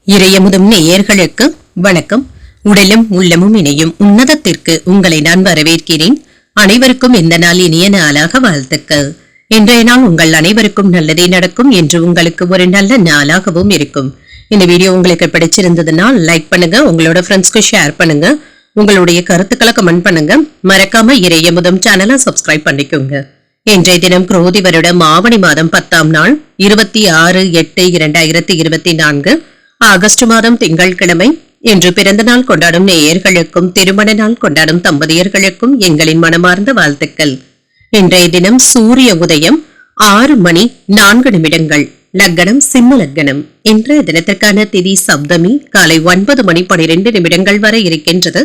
இறையமுதும் நேயர்களுக்கு வணக்கம். உடலும் உள்ளமும் இணையும் உன்னதத்திற்கு உங்களை நான் வரவேற்கிறேன். அனைவருக்கும் இந்த நாள் இனிய நாளாக வாழ்த்துக்கள். இன்றைய நாள் உங்கள் அனைவருக்கும் நல்லதே நடக்கும் என்று உங்களுக்கு ஒரு நல்ல நாளாகவும் இருக்கும். இந்த வீடியோ உங்களுக்கு பிடிச்சிருந்ததுன்னா லைக் பண்ணுங்க, உங்களோட ஃப்ரெண்ட்ஸ்க்கு ஷேர் பண்ணுங்க, உங்களுடைய கருத்துக்களை கமெண்ட் பண்ணுங்க. மறக்காம இறையமுதும் சேனலை சப்ஸ்கிரைப் பண்ணிக்கோங்க. இன்றைய தினம் குரோதி வருடம் ஆவணி மாதம் 10ஆம் நாள் 26/8/2024 ஆகஸ்ட் மாதம் திங்கட்கிழமை. இன்று பிறந்த நாள் கொண்டாடும் நேயர்களுக்கும் திருமண நாள் கொண்டாடும் தம்பதியர்களுக்கும் எங்களின் மனமார்ந்த வாழ்த்துக்கள். இன்றைய தினம் சூரிய உதயம் 6:04. லக்னம் சிம்ம லக்னம். இன்றைய தினத்திற்கான திதி சப்தமி காலை 9:12 வரை இருக்கின்றது.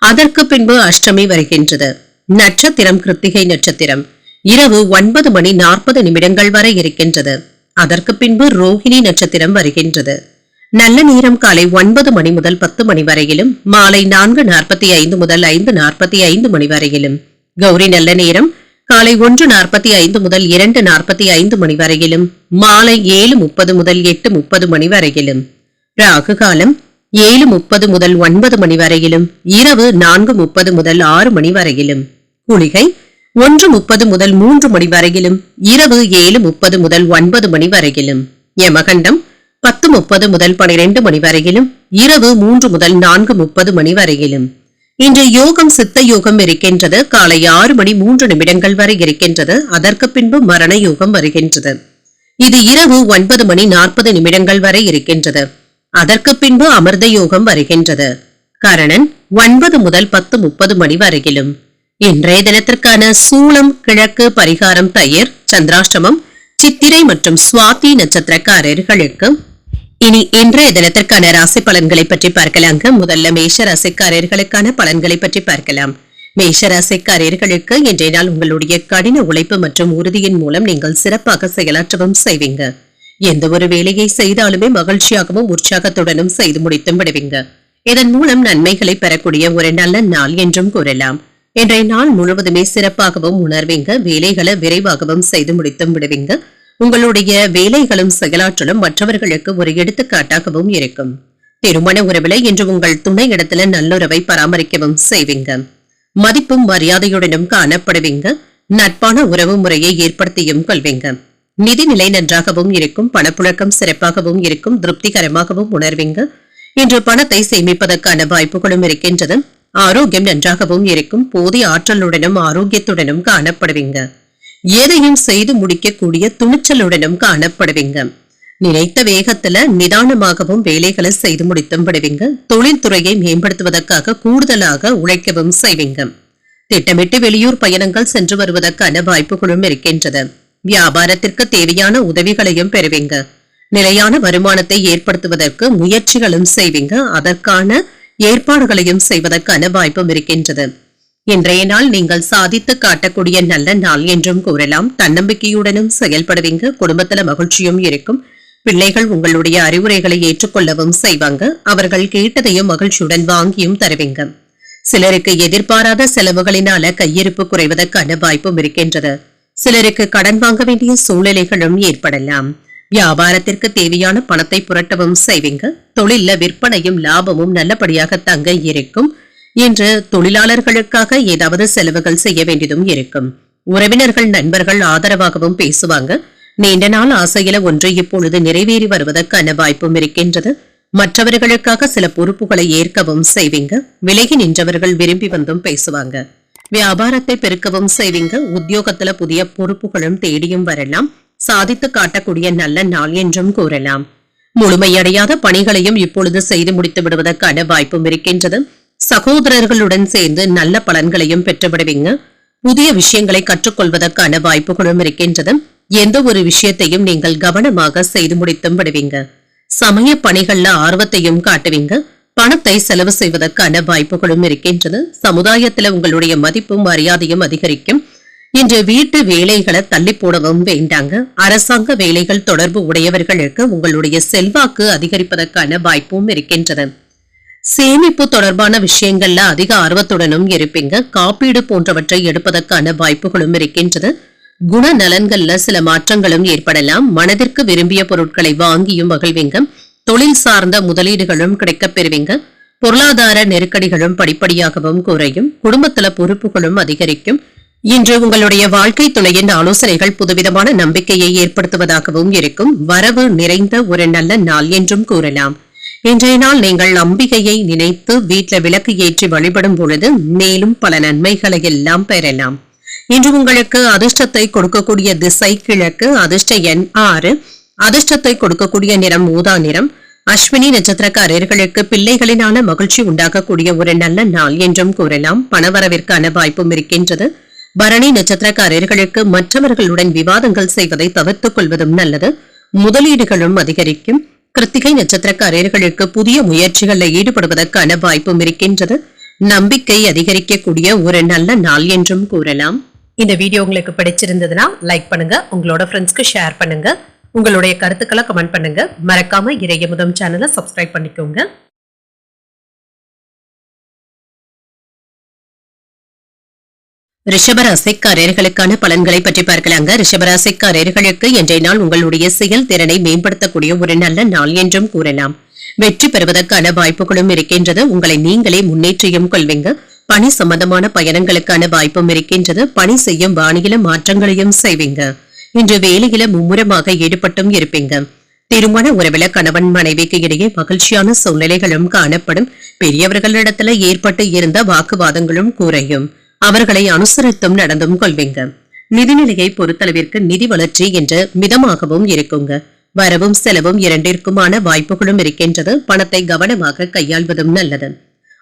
அதற்கு பின்பு அஷ்டமி வருகின்றது. நட்சத்திரம் கிருத்திகை நட்சத்திரம். இரவு 9:40 வரை இருக்கின்றது. அதற்கு பின்பு ரோஹிணி நட்சத்திரம் வருகின்றது. நல்ல நேரம் காலை 9 மணி முதல் 10 மணி வரையிலும், மாலை 4:45 முதல் 5:45 வரையிலும். கௌரி நல்ல நேரம் காலை 1:45 முதல் 2:45 மணி வரையிலும், மாலை 7:30 முதல் 8:30 வரையிலும். ராகு காலம் 7:30 முதல் 9 மணி வரையிலும், இரவு 4:30 முதல் 6 மணி வரையிலும். குளிகை 1:30 முதல் 3 மணி வரையிலும், இரவு 7:30 முதல் 9 மணி வரையிலும். யமகண்டம் 10:30 முதல் 12 மணி வரையிலும், இரவு 3 முதல் 4:30 வரையிலும். இன்று யோகம் சித்த யோகம் இருக்கின்றது. காலை 6:03 வரை இருக்கின்றது. அதற்கு பின்பு மரண யோகம் வருகின்றது. இது இரவு 9:40 வரை இருக்கின்றது. அதற்கு பின்பு அமிர்த யோகம் வருகின்றது. கரணன் 9 முதல் 10:30 வரையிலும். இன்றைய தினத்திற்கான சூலம் கிழக்கு, பரிகாரம் தயிர், சந்திராஷ்டமம் சித்திரை மற்றும் சுவாதி நட்சத்திரக்காரர்களுக்கு. இனி இன்றைய தினத்திற்கான ராசி பலன்களை பற்றி பார்க்கலாங்க. முதல்ல மேஷ ராசிக்காரர்களுக்கான பலன்களை பற்றி பார்க்கலாம். மேஷ ராசிக்காரர்களுக்கு இன்றைய நாள் உங்களுடைய கடின உழைப்பு மற்றும் உறுதியின் மூலம் நீங்கள் சிறப்பாக செயலாற்றவும் செய்வீங்க. எந்த ஒரு வேலையை செய்தாலுமே மகிழ்ச்சியாகவும் உற்சாகத்துடனும் செய்து முடித்தும் விடுவீங்க. இதன் மூலம் நன்மைகளை பெறக்கூடிய ஒரு நல்ல நாள் என்றும் கூறலாம். இன்றைய நாள் முழுவதுமே சிறப்பாகவும் உணர்வீங்க. வேலைகளை விரைவாகவும் செய்து முடித்தும் விடுவீங்க. உங்களுடைய வேலைகளும் செயலாற்றலும் மற்றவர்களுக்கு ஒரு எடுத்துக்காட்டாகவும் இருக்கும். திருமண உறவுல இன்று உங்கள் துணை இடத்துல நல்லுறவை பராமரிக்கவும் செய்வீங்க. மதிப்பும் மரியாதையுடனும் காணப்படுவீங்க. நட்பான உறவு முறையை ஏற்படுத்தியும் கொள்வீங்க. நிதிநிலை நன்றாகவும் இருக்கும். பணப்புழக்கம் சிறப்பாகவும் இருக்கும். திருப்திகரமாகவும் உணர்வீங்க. இன்று பணத்தை சேமிப்பதற்கான வாய்ப்புகளும் இருக்கின்றது. ஆரோக்கியம் நன்றாகவும் இருக்கும். போதிய ஆற்றலுடனும் ஆரோக்கியத்துடனும் காணப்படுவீங்க. எதையும் செய்து முடிக்கக்கூடிய துணிச்சலுடனும் காணப்படுவீங்க. நினைத்த வேகத்துல நிதானமாகவும் வேலைகளை செய்து முடித்தும் விடுவீங்க. தொழில்துறையை மேம்படுத்துவதற்காக கூடுதலாக உழைக்கவும் செய்வீங்க. திட்டமிட்டு வெளியூர் பயணங்கள் சென்று வருவதற்கான வாய்ப்புகளும் இருக்கின்றது. வியாபாரத்திற்கு தேவையான உதவிகளையும் பெறுவீங்க. நிலையான வருமானத்தை ஏற்படுத்துவதற்கு முயற்சிகளும் செய்வீங்க. அதற்கான ஏற்பாடுகளையும் செய்வதற்கான வாய்ப்பும் இருக்கின்றது. இன்றைய நாள் நீங்கள் சாதித்து காட்டக்கூடிய நல்ல நாள் என்றும் கூறலாம். தன்னம்பிக்கையுடனும் செயல்படுவீங்க. குடும்பத்துல மகிழ்ச்சியும் இருக்கும். பிள்ளைகள் உங்களுடைய அறிவுரைகளை ஏற்றுக்கொள்ளவும் செய்வாங்க. அவர்கள் கேட்டதையும் மகிழ்ச்சியுடன் வாங்கியும் தருவீங்க. சிலருக்கு எதிர்பாராத செலவுகளினால கையிருப்பு குறைவதற்கான வாய்ப்பும் இருக்கின்றது. சிலருக்கு கடன் வாங்க வேண்டிய சூழ்நிலைகளும் ஏற்படலாம். வியாபாரத்திற்கு தேவையான பணத்தை புரட்டவும் செய்வீங்க. தொழில விற்பனையும் லாபமும் நல்லபடியாக தங்க இருக்கும். இன்று தொழிலாளர்களுக்காக ஏதாவது செலவுகள் செய்ய வேண்டியதும் இருக்கும். உறவினர்கள் நண்பர்கள் ஆதரவாகவும் பேசுவாங்க. நீண்ட நாள் ஆசையில ஒன்று இப்பொழுது நிறைவேறி வருவதற்கான வாய்ப்பும் இருக்கின்றது. மற்றவர்களுக்காக சில பொறுப்புகளை ஏற்கவும் செய்வீங்க. விலகி நின்றவர்கள் விரும்பி வந்தும் பேசுவாங்க. வியாபாரத்தை பெருக்கவும் செய்வீங்க. உத்தியோகத்துல புதிய பொறுப்புகளும் தேடியும் வரலாம். சாதித்து காட்டக்கூடிய நல்ல நாள் என்றும் கூறலாம். முழுமையடையாத பணிகளையும் இப்பொழுது செய்து முடித்து விடுவதற்கான வாய்ப்பும் இருக்கின்றது. சகோதரர்களுடன் சேர்ந்து நல்ல பலன்களையும் பெற்றுவிடுவீங்க. புதிய விஷயங்களை கற்றுக்கொள்வதற்கான வாய்ப்புகளும் இருக்கின்றது. எந்த ஒரு விஷயத்தையும் நீங்கள் கவனமாக செய்து முடித்தும் விடுவீங்க. சமய பணிகள்ல ஆர்வத்தையும் காட்டுவீங்க. பணத்தை செலவு செய்வதற்கான வாய்ப்புகளும் இருக்கின்றது. சமுதாயத்துல உங்களுடைய மதிப்பும் மரியாதையும் அதிகரிக்கும். இன்று வீட்டு வேலைகளை தள்ளி போடவும் வேண்டாங்க. அரசாங்க வேலைகள் தொடர்பு உடையவர்களுக்கு உங்களுடைய செல்வாக்கு அதிகரிப்பதற்கான வாய்ப்பும் இருக்கின்றது. சேமிப்பு தொடர்பான விஷயங்கள்ல அதிக ஆர்வத்துடனும் இருப்பீங்க. காப்பீடு போன்றவற்றை எடுப்பதற்கான வாய்ப்புகளும் இருக்கின்றது. குணநலன்கள்ல சில மாற்றங்களும் ஏற்படலாம். மனதிற்கு விரும்பிய பொருட்களை வாங்கியும் மகிழ்வீங்க. தொழில் சார்ந்த முதலீடுகளும் கிடைக்கப் பெறுவீங்க. பொருளாதார நெருக்கடிகளும் படிப்படியாகவும் குறையும். குடும்பத்துல பொறுப்புகளும் அதிகரிக்கும். இன்று உங்களுடைய வாழ்க்கை துணையின் ஆலோசனைகள் புதுவிதமான நம்பிக்கையை ஏற்படுத்துவதாகவும் இருக்கும். வரவு நிறைந்த ஒரு நல்ல நாள் என்றும் கூறலாம். இன்றைய நாள் நீங்கள் அம்பிகையை நினைத்து வீட்டில விளக்கு ஏற்றி வழிபடும் பொழுது மேலும் பல நன்மைகளை எல்லாம் பெறலாம். இன்று உங்களுக்கு அதிர்ஷ்டத்தை கொடுக்கக்கூடிய திசை கிழக்கு. அதிர்ஷ்ட எண் 6. அதிர்ஷ்டத்தை கொடுக்கக்கூடிய நிறம் ஊதா நிறம். அஸ்வினி நட்சத்திரக்காரர்களுக்கு பிள்ளைகளினால மகிழ்ச்சி உண்டாகக்கூடிய ஒரு நல்ல நாள் என்றும் கூறலாம். பணவரவிற்கான வாய்ப்பும் இருக்கின்றது. பரணி நட்சத்திரக்காரர்களுக்கு மற்றவர்களுடன் விவாதங்கள் செய்வதை தவிர்த்துக் கொள்வதும் நல்லது. முதலீடுகளும் அதிகரிக்கும். கிருத்திகை நட்சத்திரக்காரர்களுக்கு புதிய முயற்சிகளில் ஈடுபடுவதற்கான வாய்ப்பும் இருக்கின்றது. நம்பிக்கை அதிகரிக்கக்கூடிய ஒரு நல்ல நாள் என்றும் கூறலாம். இந்த வீடியோ உங்களுக்கு பிடிச்சிருந்ததுன்னா லைக் பண்ணுங்க, உங்களோட ஃப்ரெண்ட்ஸ்க்கு ஷேர் பண்ணுங்க, உங்களுடைய கருத்துக்களை கமெண்ட் பண்ணுங்க. மறக்காம இறையமுதம் சேனலை சப்ஸ்கிரைப் பண்ணிக்கோங்க. ரிஷபராசிக்காரர்களுக்கான பலன்களை பற்றி பார்க்கலாங்க. ரிஷபராசிக்காரர்களுக்கு இன்றைய நாள் உங்களுடைய செயல் திறனை மேம்படுத்தக்கூடிய ஒரு நல்ல நாள் என்றும் கூறலாம். வெற்றி பெறுவதற்கான வாய்ப்புகளும் இருக்கின்றது. உங்களை நீங்களே முன்னேற்றியும் கொள்வீங்க. பணி சம்பந்தமான பயணங்களுக்கான வாய்ப்பும் இருக்கின்றது. பணி செய்யும் பாணியில மாற்றங்களையும் செய்வீங்க. இன்று வேலையில மும்முரமாக ஈடுபட்டும் இருப்பீங்க. திருமண உறவில கணவன் மனைவிக்கு இடையே மகிழ்ச்சியான சூழ்நிலைகளும் காணப்படும். பெரியவர்களிடத்துல ஏற்பட்டு இருந்த வாக்குவாதங்களும் குறையும். அவர்களை அனுசரித்தும் நடந்தும் கொள்வீங்க. நிதிநிலையை பொறுத்தளவிற்கு நிதி வளர்ச்சி என்று மிதமாகவும் இருக்குங்க. வரவும் செலவும் இரண்டிற்குமான வாய்ப்புகளும் இருக்கின்றது. பணத்தை கவனமாக கையாள்வதும் நல்லது.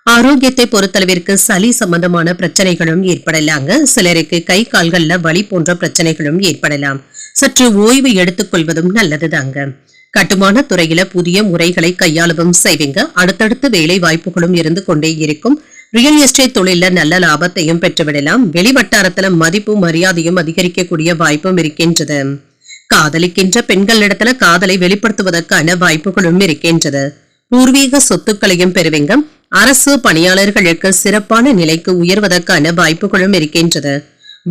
ஆரோக்கியத்தை பொறுத்தளவிற்கு சளி சம்பந்தமான பிரச்சனைகளும் ஏற்படலாங்க. சிலருக்கு கை கால்கள்ல வலி போன்ற பிரச்சனைகளும் ஏற்படலாம். சற்று ஓய்வு எடுத்துக் கொள்வதும் நல்லதுதாங்க. கட்டுமான துறையில புதிய முறைகளை கையாளவும் செய்வீங்க. அடுத்தடுத்து வேலை வாய்ப்புகளும் இருந்து கொண்டே இருக்கும். ரியல் எஸ்டேட் தொழில நல்ல லாபத்தையும் பெற்றுவிடலாம். வெளிவட்டாரத்துல மதிப்பு மரியாதையும் அதிகரிக்கக்கூடிய வாய்ப்பும் இருக்கின்றது. காதலிக்கின்ற பெண்களிடத்துல காதலை வெளிப்படுத்துவதற்கான வாய்ப்புகளும் இருக்கின்றது. பூர்வீக சொத்துக்களையும் பெறுவீங்க. அரசு பணியாளர்களுக்கு சிறப்பான நிலைக்கு உயர்வதற்கான வாய்ப்புகளும் இருக்கின்றது.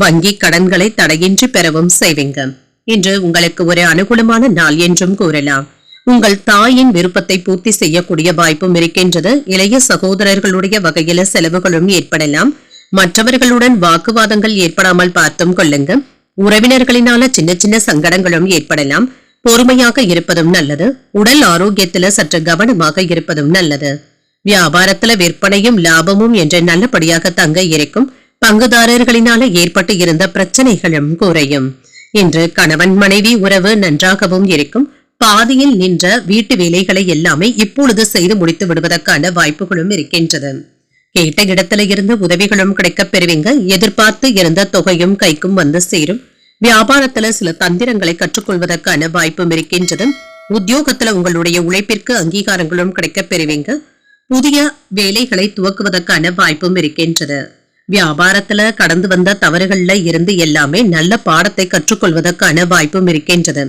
வங்கி கடன்களை தடையின்றி பெறவும் செய்வீங்க. இன்று உங்களுக்கு ஒரு அனுகூலமான நாள் என்றும் கூறலாம். உங்கள் தாயின் விருப்பத்தை பூர்த்தி செய்யக்கூடிய வாய்ப்பும் இருக்கின்றது. இளைய சகோதரர்களுடைய வகையில செலவுகளும் ஏற்படலாம். மற்றவர்களுடன் வாக்குவாதங்கள் ஏற்படாமல் பார்த்தும் கொள்ளுங்க. உறவினர்களினால சின்ன சின்ன சங்கடங்களும் ஏற்படலாம். பொறுமையாக இருப்பதும் நல்லது. உடல் ஆரோக்கியத்துல சற்று கவனமாக இருப்பதும் நல்லது. வியாபாரத்துல விற்பனையும் லாபமும் என்று நல்லபடியாக தங்க இருக்கும். பங்குதாரர்களினால ஏற்பட்டு இருந்த பிரச்சனைகளும் குறையும். இன்று கணவன் மனைவி உறவு நன்றாகவும் இருக்கும். பாதியில் நின்ற வீட்டு வேலைகளை எல்லாமே இப்பொழுது செய்து முடித்து விடுவதற்கான வாய்ப்புகளும் இருக்கின்றது. கேட்ட இடத்துல இருந்து உதவிகளும் கிடைக்கப் பெறுவீங்க. எதிர்பார்த்து இருந்த தொகையும் கைக்கும் வந்து சேரும். வியாபாரத்துல சில தந்திரங்களை கற்றுக்கொள்வதற்கான வாய்ப்பும் இருக்கின்றது. உத்தியோகத்துல உங்களுடைய உழைப்பிற்கு அங்கீகாரங்களும் கிடைக்கப் பெறுவீங்க. புதிய வேலைகளை துவக்குவதற்கான வாய்ப்பும் இருக்கின்றது. வியாபாரத்துல கடந்து வந்த தவறுகள்ல இருந்து எல்லாமே நல்ல பாடத்தை கற்றுக்கொள்வதற்கான வாய்ப்பும் இருக்கின்றது.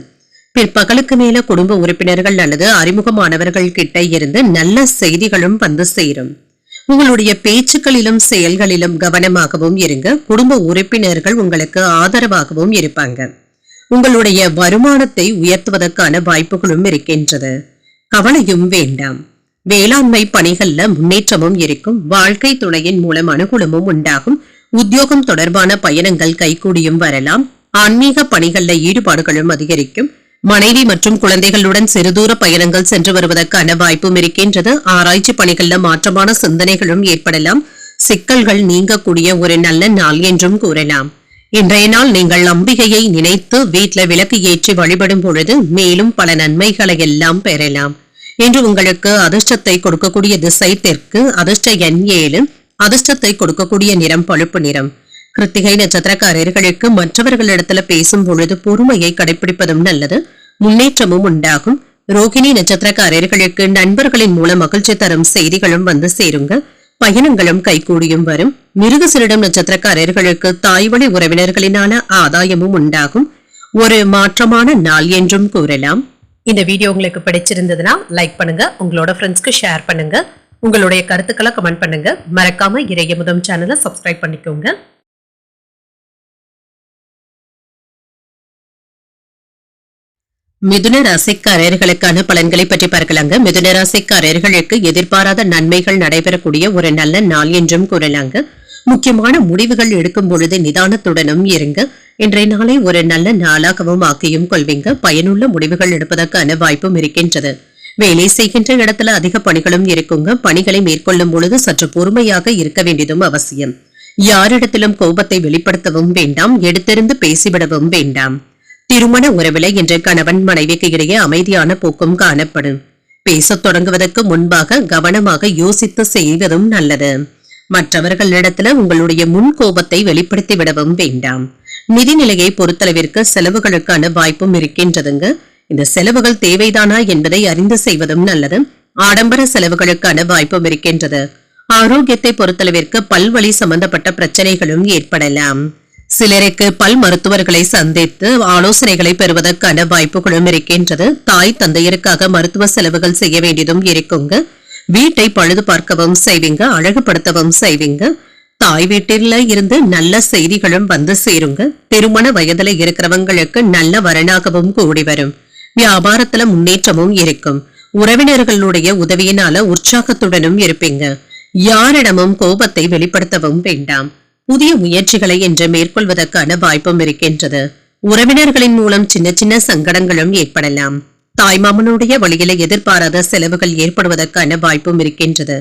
பிற்பகலுக்கு மேல குடும்ப உறுப்பினர்கள் அல்லது அறிமுகமானவர்கள் கிட்ட இருந்து நல்ல செய்திகளும் வந்து சேரும். உங்களுடைய பேச்சுக்களிலும் செயல்களிலும் கவனமாகவும் இருங்க. குடும்ப உறுப்பினர்கள் உங்களுக்கு ஆதரவாகவும் இருப்பாங்க. உங்களுடைய வருமானத்தை உயர்த்துவதற்கான வாய்ப்புகளும் இருக்கின்றது. கவலையும் வேண்டாம். வேளாண்மை பணிகள்ல முன்னேற்றமும் இருக்கும். வாழ்க்கை துணையின் மூலம் அனுகூலமும் உண்டாகும். உத்தியோகம் தொடர்பான பயணங்கள் கைகூடியும் வரலாம். ஆன்மீக பணிகள்ல ஈடுபாடுகளும் அதிகரிக்கும். மனைவி மற்றும் குழந்தைகளுடன் சிறுதூர பயணங்கள் சென்று வருவதற்கான வாய்ப்பும் இருக்கின்றது. ஆராய்ச்சி பணிகள்ல மாற்றமான சிந்தனைகளும் ஏற்படலாம். சிக்கல்கள் நீங்கக்கூடிய ஒரு நல்ல நாள் என்றும் கூறலாம். இன்றைய நாள் நீங்கள் அம்பிகையை நினைத்து வீட்டுல விளக்கு ஏற்றி வழிபடும் பொழுது மேலும் பல நன்மைகளை எல்லாம் பெறலாம். இன்று உங்களுக்கு அதிர்ஷ்டத்தை கொடுக்கக்கூடிய திசை தெற்கு. அதிர்ஷ்ட எண் 7. அதிர்ஷ்டத்தை கொடுக்கக்கூடிய நிறம் பழுப்பு நிறம். கிருத்திகை நட்சத்திரக்காரர்களுக்கு மற்றவர்களிடத்துல பேசும் பொழுது பொறுமையை கடைபிடிப்பதும் நல்லது. முன்னேற்றமும் உண்டாகும். ரோகிணி நட்சத்திரக்காரர்களுக்கு நண்பர்களின் மூலம் மகிழ்ச்சி தரும் செய்திகளும் வந்து சேருங்க. பயணங்களும் கைகூடியும் வரும். மிருகசீரிடம் நட்சத்திரக்காரர்களுக்கு தாய்வழி உறவினர்களினால ஆதாயமும் உண்டாகும். ஒரு மாற்றமான நாள் என்றும் கூறலாம். இந்த வீடியோ உங்களுக்கு பிடிச்சிருந்ததுன்னா லைக் பண்ணுங்க, உங்களோட ஃப்ரெண்ட்ஸ்க்கு ஷேர் பண்ணுங்க, உங்களுடைய கருத்துக்களை கமெண்ட் பண்ணுங்க. மறக்காம இறையமுதம் சேனலை சப்ஸ்கிரைப் பண்ணிக்கோங்க. மிதுன ராசிக்காரர்களுக்கான பலன்களை பற்றி பார்க்கலாங்க. மிதுன ராசிக்காரர்களுக்கு எதிர்பாராத நன்மைகள் நடைபெறக்கூடிய ஒரு நல்ல நாள் என்றும் கூறலாங்க. முக்கியமான முடிவுகள் எடுக்கும் பொழுது நிதானத்துடனும் இருங்க. இன்றைய நாளை ஒரு நல்ல நாளாகவும் ஆக்கியும் கொள்வீங்க. பயனுள்ள முடிவுகள் எடுப்பதற்கான வாய்ப்பும் இருக்கின்றது. வேலை செய்கின்ற இடத்துல அதிக பணிகளும் இருக்குங்க. பணிகளை மேற்கொள்ளும் பொழுது சற்று பொறுமையாக இருக்க வேண்டியதும் அவசியம். யாரிடத்திலும் கோபத்தை வெளிப்படுத்தவும் வேண்டாம், எடுத்திருந்து பேசிவிடவும் வேண்டாம். திருமண உறவில என்ற கணவன் மனைவிக்கு இடையே அமைதியான போக்கும் காணப்படும். பேசத் தொடங்குவதற்கு முன்பாக கவனமாக யோசித்து செய்வதும் நல்லது. மற்றவர்களிடத்துல உங்களுடைய முன் கோபத்தை வெளிப்படுத்தி விடவும் வேண்டாம். நிதிநிலையை பொறுத்தளவிற்கு செலவுகளுக்கான வாய்ப்பும் இருக்கின்றதுங்க. இந்த செலவுகள் தேவைதானா என்பதை அறிந்து செய்வதும் நல்லது. ஆடம்பர செலவுகளுக்கான வாய்ப்பும் இருக்கின்றது. ஆரோக்கியத்தை பொறுத்தளவிற்கு பல்வழி சம்பந்தப்பட்ட பிரச்சனைகளும் ஏற்படலாம். சிலருக்கு பல் மருத்துவர்களை சந்தித்து ஆலோசனைகளை பெறுவதற்கான வாய்ப்புகளும் இருக்கின்றது. தாய் தந்தையருக்காக மருத்துவ செலவுகள் செய்ய வேண்டியதும் இருக்குங்க. வீட்டை பழுது பார்க்கவும் செய்வீங்க, அழகுபடுத்தவும் செய்வீங்க. தாய் வீட்டில இருந்து நல்ல செய்திகளும் வந்து சேருங்க. திருமண வயதுல இருக்கிறவங்களுக்கு நல்ல வரனாகவும் கூடி வரும். வியாபாரத்துல முன்னேற்றமும் இருக்கும். உறவினர்களுடைய உதவியினால உற்சாகத்துடனும் இருப்பீங்க. யாரிடமும் கோபத்தை வெளிப்படுத்தவும் வேண்டாம். புதிய முயற்சிகளை என்று மேற்கொள்வதற்கான வாய்ப்பும் இருக்கின்றது. உறவினர்களின் மூலம் சின்ன சின்ன சங்கடங்களும் ஏற்படலாம். தாய்மாமனுடைய வழியில எதிர்பாராத செலவுகள் ஏற்படுவதற்கான வாய்ப்பும் இருக்கின்றது.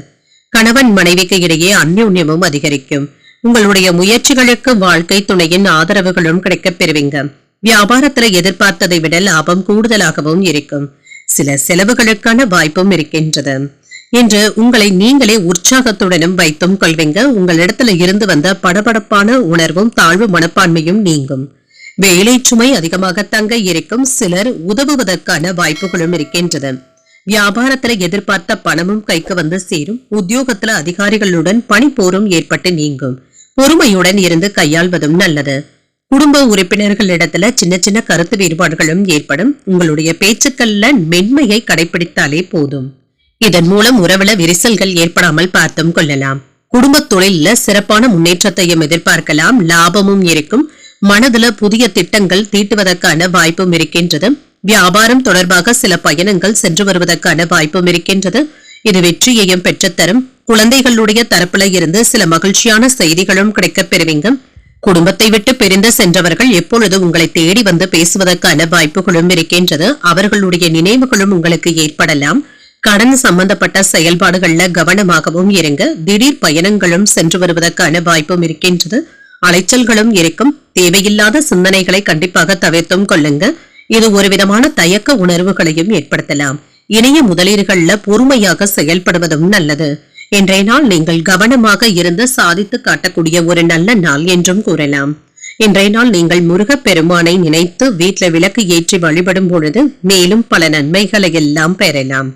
கணவன் மனைவிக்கு இடையே அந்யோன்யமும் அதிகரிக்கும். உங்களுடைய முயற்சிகளுக்கு வாழ்க்கை துணையின் ஆதரவுகளும் கிடைக்கப் பெறுவீங்க. வியாபாரத்துல எதிர்பார்த்ததை விட லாபம் கூடுதலாகவும் இருக்கும். சில செலவுகளுக்கான வாய்ப்பும் இருக்கின்றது. இன்று உங்களை நீங்களே உற்சாகத்துடனும் வைத்தும் கொள்வீங்க. உங்களிடத்துல இருந்து வந்த படபடப்பான உணர்வும் தாழ்வு மனப்பான்மையும் நீங்கும். வேலை சுமை அதிகமாக தங்க இருக்கும். சிலர் உதவுவதற்கான வாய்ப்புகளும் இருக்கின்றது. வியாபாரத்துல எதிர்பார்த்த பணமும் கைக்கு வந்து சேரும். உத்தியோகத்துல அதிகாரிகளுடன் பணி போரும் ஏற்பட்டு நீங்கும். பொறுமையுடன் இருந்து கையாள்வதும் நல்லது. குடும்ப உறுப்பினர்களிடத்துல சின்ன சின்ன கருத்து வேறுபாடுகளும் ஏற்படும். உங்களுடைய பேச்சுக்கள்ல மென்மையை கடைபிடித்தாலே போதும். இதன் மூலம் உறவுல விரிசல்கள் ஏற்படாமல் பார்த்தும் கொள்ளலாம். குடும்ப தொழில சிறப்பான முன்னேற்றத்தையும் எதிர்பார்க்கலாம். லாபமும் இருக்கும். மனதுல புதிய திட்டங்கள் தீட்டுவதற்கான வாய்ப்பும் இருக்கின்றது. வியாபாரம் தொடர்பாக சில பயணங்கள் சென்று வருவதற்கான வாய்ப்பும் இருக்கின்றது. இது வெற்றியையும் பெற்றுத்தரும். குழந்தைகளுடைய தரப்புல இருந்து சில மகிழ்ச்சியான செய்திகளும் கிடைக்கப் பெறுவீங்க. குடும்பத்தை விட்டு பிரிந்து சென்றவர்கள் எப்பொழுது உங்களை தேடி வந்து பேசுவதற்கான வாய்ப்புகளும் இருக்கின்றது. அவர்களுடைய நினைவுகளும் உங்களுக்கு ஏற்படலாம். கடன் சம்பந்தப்பட்ட செயல்பாடுகள்ல கவனமாகவும் இருங்க. திடீர் பயணங்களும் சென்று வருவதற்கான வாய்ப்பும் இருக்கின்றது. அலைச்சல்களும் இருக்கும். தேவையில்லாத சிந்தனைகளை கண்டிப்பாக தவிர்த்தும் கொள்ளுங்க. இது ஒரு விதமான தயக்க உணர்வுகளையும் ஏற்படுத்தலாம். இணைய முதலீடுகள்ல பொறுமையாக செயல்படுவதும் நல்லது. இன்றைய நாள் நீங்கள் கவனமாக இருந்து சாதித்து காட்டக்கூடிய ஒரு நல்ல நாள் என்றும் கூறலாம். இன்றைய நாள் நீங்கள் முருகப் பெருமானை நினைத்து வீட்டில் விளக்கு ஏற்றி வழிபடும் பொழுது மேலும் பல நன்மைகளை எல்லாம் பெறலாம்.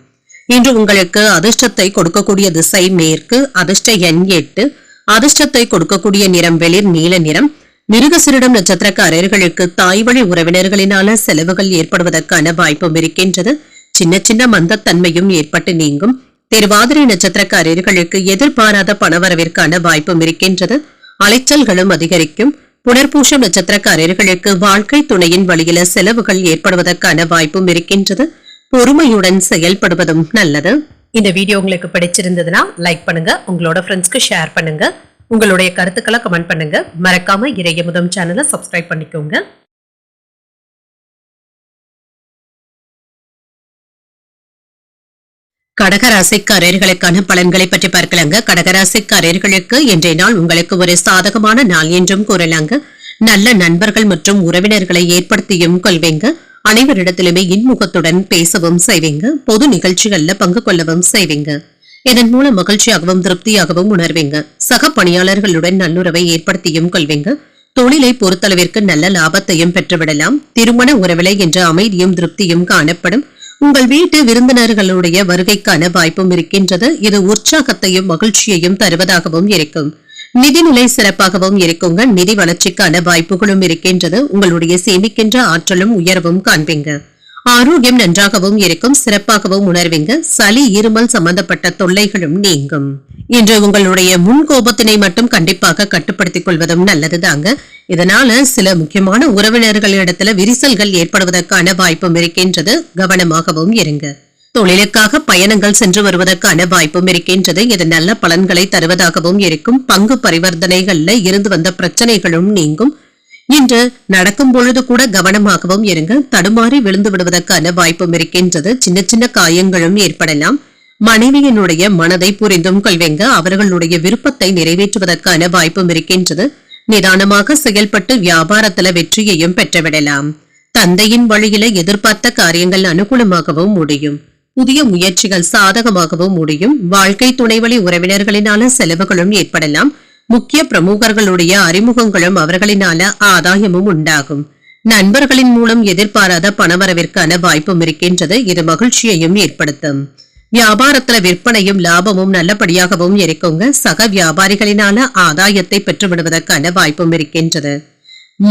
இன்று உங்களுக்கு அதிர்ஷ்டத்தை கொடுக்கக்கூடிய திசை மேற்கு. அதிர்ஷ்ட எண் 8. அதிர்ஷ்டத்தை கொடுக்கக்கூடிய நிறம் வெளிர் நீல நிறம். மிருகசீரிடம் நட்சத்திரக்காரர்களுக்கு தாய் வழி உறவினர்களினால செலவுகள் ஏற்படுவதற்கான வாய்ப்பும் இருக்கின்றது. சின்ன சின்ன மந்தத்தன்மையும் ஏற்பட்டு நீங்கும். திருவாதிரை நட்சத்திரக்காரர்களுக்கு எதிர்பாராத பணவரவிற்கான வாய்ப்பும் இருக்கின்றது. அலைச்சல்களும் அதிகரிக்கும். புனர்பூசம் நட்சத்திரக்காரர்களுக்கு வாழ்க்கை துணையின் வழியில செலவுகள் ஏற்படுவதற்கான வாய்ப்பும் இருக்கின்றது. பொறுமையுடன் செயல்படுவதும் நல்லது. இந்த வீடியோ உங்களுக்கு பிடிச்சிருந்ததுன்னா லைக் பண்ணுங்க. உங்களோட ஃப்ரெண்ட்ஸ்க்கு ஷேர் பண்ணுங்க. உங்களுடைய கருத்துக்களை கமெண்ட் பண்ணுங்க. மறக்காம இறையமுதம் சேனலை சப்ஸ்கிரைப் பண்ணிக்கோங்க. கடகராசிக்காரர்களுக்கான பலன்களை பற்றி பார்க்கலாங்க. கடகராசிக்காரர்களுக்கு இன்றைய நாள் உங்களுக்கு ஒரு சாதகமான நாள் என்றும் கூறலாங்க. நல்ல நண்பர்கள் மற்றும் உறவினர்களை ஏற்படுத்தியும் கொள்வீங்க. அனைவரிடத்திலுமே இன்முகத்துடன் பேசவும் செய்வீங்க. பொது நிகழ்ச்சிகள்ல பங்கு கொள்ளவும் செய்வீங்க. இதன் மூலம் மகிழ்ச்சியாகவும் திருப்தியாகவும் உணர்வீங்க. சக பணியாளர்களுடன் நல்லுறவை ஏற்படுத்தியும் கொள்வீங்க. தொழிலை பொறுத்தளவிற்கு நல்ல லாபத்தையும் பெற்றுவிடலாம். திருமண உறவிலை என்ற அமைதியும் திருப்தியும் காணப்படும். உங்கள் வீட்டு விருந்தினர்களுடைய வருகைக்கான வாய்ப்பும் இருக்கின்றது. இது உற்சாகத்தையும் மகிழ்ச்சியையும் தருவதாகவும் இருக்கும். நிதிநிலை சிறப்பாகவும் இருக்குங்க. நிதி வளர்ச்சிக்கான வாய்ப்புகளும் இருக்கின்றது. உங்களுடைய சேமிக்கின்ற ஆற்றலும் உயர்வும் காண்பீங்க. ஆரோக்கியம் நன்றாகவும் இருக்கும். சிறப்பாகவும் உணர்வீங்க. சளி இருமல் சம்பந்தப்பட்ட தொல்லைகளும் நீங்கும். இன்று உங்களுடைய முன் கோபத்தினை மட்டும் கண்டிப்பாக கட்டுப்படுத்திக் கொள்வதும் நல்லதுதாங்க. இதனால சில முக்கியமான உறவினர்களிடத்துல விரிசல்கள் ஏற்படுவதற்கான வாய்ப்பும் இருக்கின்றது. கவனமாகவும் இருங்க. தொழிலுக்காக பயணங்கள் சென்று வருவதற்கான வாய்ப்பும் இருக்கின்றது. இது நல்ல பலன்களை தருவதாகவும் இருக்கும். பங்கு பரிவர்த்தனைகள்ல இருந்து வந்த பிரச்சனைகளும் நீங்கும். இன்று நடக்கும் பொழுது கூட கவனமாகவும் இருங்க. தடுமாறி விழுந்து விடுவதற்கான வாய்ப்பும் இருக்கின்றது. சின்ன சின்ன காயங்களும் ஏற்படலாம். மனைவியினுடைய மனதை புரிந்தும் கொள்வீங்க. அவர்களுடைய விருப்பத்தை நிறைவேற்றுவதற்கான வாய்ப்பும் இருக்கின்றது. நிதானமாக செயல்பட்டு வியாபாரத்துல வெற்றியையும் பெற்றுவிடலாம். தந்தையின் வழியில எதிர்பார்த்த காரியங்கள் அனுகூலமாகவும் முடியும். புதிய முயற்சிகள் சாதகமாகவும் முடியும். வாழ்க்கை துணைவழி உறவினர்களினால செலவுகளும் ஏற்படலாம். முக்கிய பிரமுகர்களுடைய அறிமுகங்களும் அவர்களினால ஆதாயமும் உண்டாகும். நண்பர்களின் மூலம் எதிர்பாராத பணவரவிற்கான வாய்ப்பும் இருக்கின்றது. இது மகிழ்ச்சியையும் ஏற்படுத்தும். வியாபாரத்துல விற்பனையும் லாபமும் நல்லபடியாகவும் இருக்குங்க. சக வியாபாரிகளினால ஆதாயத்தை பெற்றுவிடுவதற்கான வாய்ப்பும் இருக்கின்றது.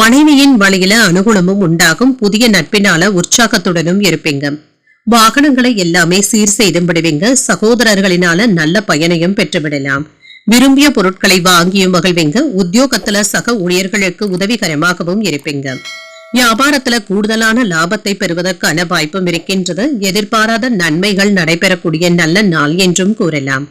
மனைவியின் வழியில அனுகூலமும் உண்டாகும். புதிய நட்பினால உற்சாகத்துடனும் இருப்பீங்க. வாகனங்களை எல்லாமே சீர் செய்து விடுவீங்க. சகோதரர்களினால நல்ல பயனையும் பெற்றுவிடலாம். விரும்பிய பொருட்களை வாங்கியும் மகிழ்வீங்க. உத்தியோகத்துல சக ஊழியர்களுக்கு உதவிகரமாகவும் இருப்பீங்க. வியாபாரத்துல கூடுதலான லாபத்தை பெறுவதற்கான வாய்ப்பும் இருக்கின்றது. எதிர்பாராத நன்மைகள் நடைபெறக்கூடிய நல்ல நாள் என்றும் கூறலாம்.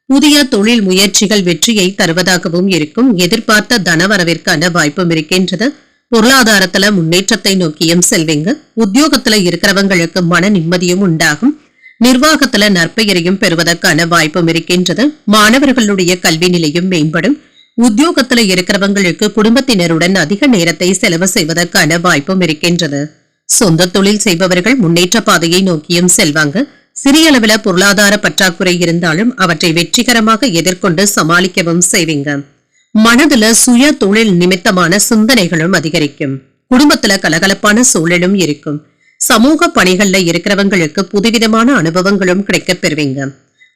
புதிய தொழில் முயற்சிகள் வெற்றியை தருவதாகவும் இருக்கும். எதிர்பார்த்த தனவரவிற்கான வாய்ப்பும் இருக்கின்றது. பொருளாதாரத்துல முன்னேற்றத்தை நோக்கியும் செல்வீங்க. உத்தியோகத்துல இருக்கிறவங்களுக்கு மன நிம்மதியும் உண்டாகும். நிர்வாகத்துல நற்பெயரையும் பெறுவதற்கான வாய்ப்பும் இருக்கின்றது. மாணவர்களுடைய கல்வி நிலையும் மேம்படும். உத்தியோகத்துல இருக்கிறவங்களுக்கு குடும்பத்தினருடன் அதிக நேரத்தை செலவு செய்வதற்கான வாய்ப்பும் இருக்கின்றது. சொந்த தொழில் செய்பவர்கள் முன்னேற்ற பாதையை நோக்கியும் செல்வாங்க. சிறிய அளவுல பொருளாதார பற்றாக்குறை இருந்தாலும் அவற்றை வெற்றிகரமாக எதிர்கொண்டு சமாளிக்கவும் செய்வீங்க. மனதுல சுய தொழில் நிமித்தமான சிந்தனைகளும் அதிகரிக்கும். குடும்பத்துல கலகலப்பான சூழலும் இருக்கும். சமூக பணிகள்ல இருக்கிறவங்களுக்கு புதுவிதமான அனுபவங்களும் கிடைக்கப் பெறுவீங்க.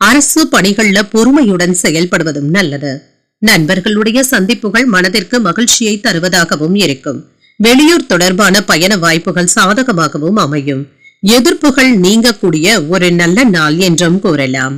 அரசு பணிகள்ல பொறுமையுடன் செயல்படுவதும் நல்லது. நண்பர்களுடைய சந்திப்புகள் மனதிற்கு மகிழ்ச்சியை தருவதாகவும் இருக்கும். வெளியூர் தொடர்பான பயண வாய்ப்புகள் சாதகமாகவும் அமையும். எதிர்ப்புகள் நீங்கக்கூடிய ஒரு நல்ல நாள் என்றும் கூறலாம்.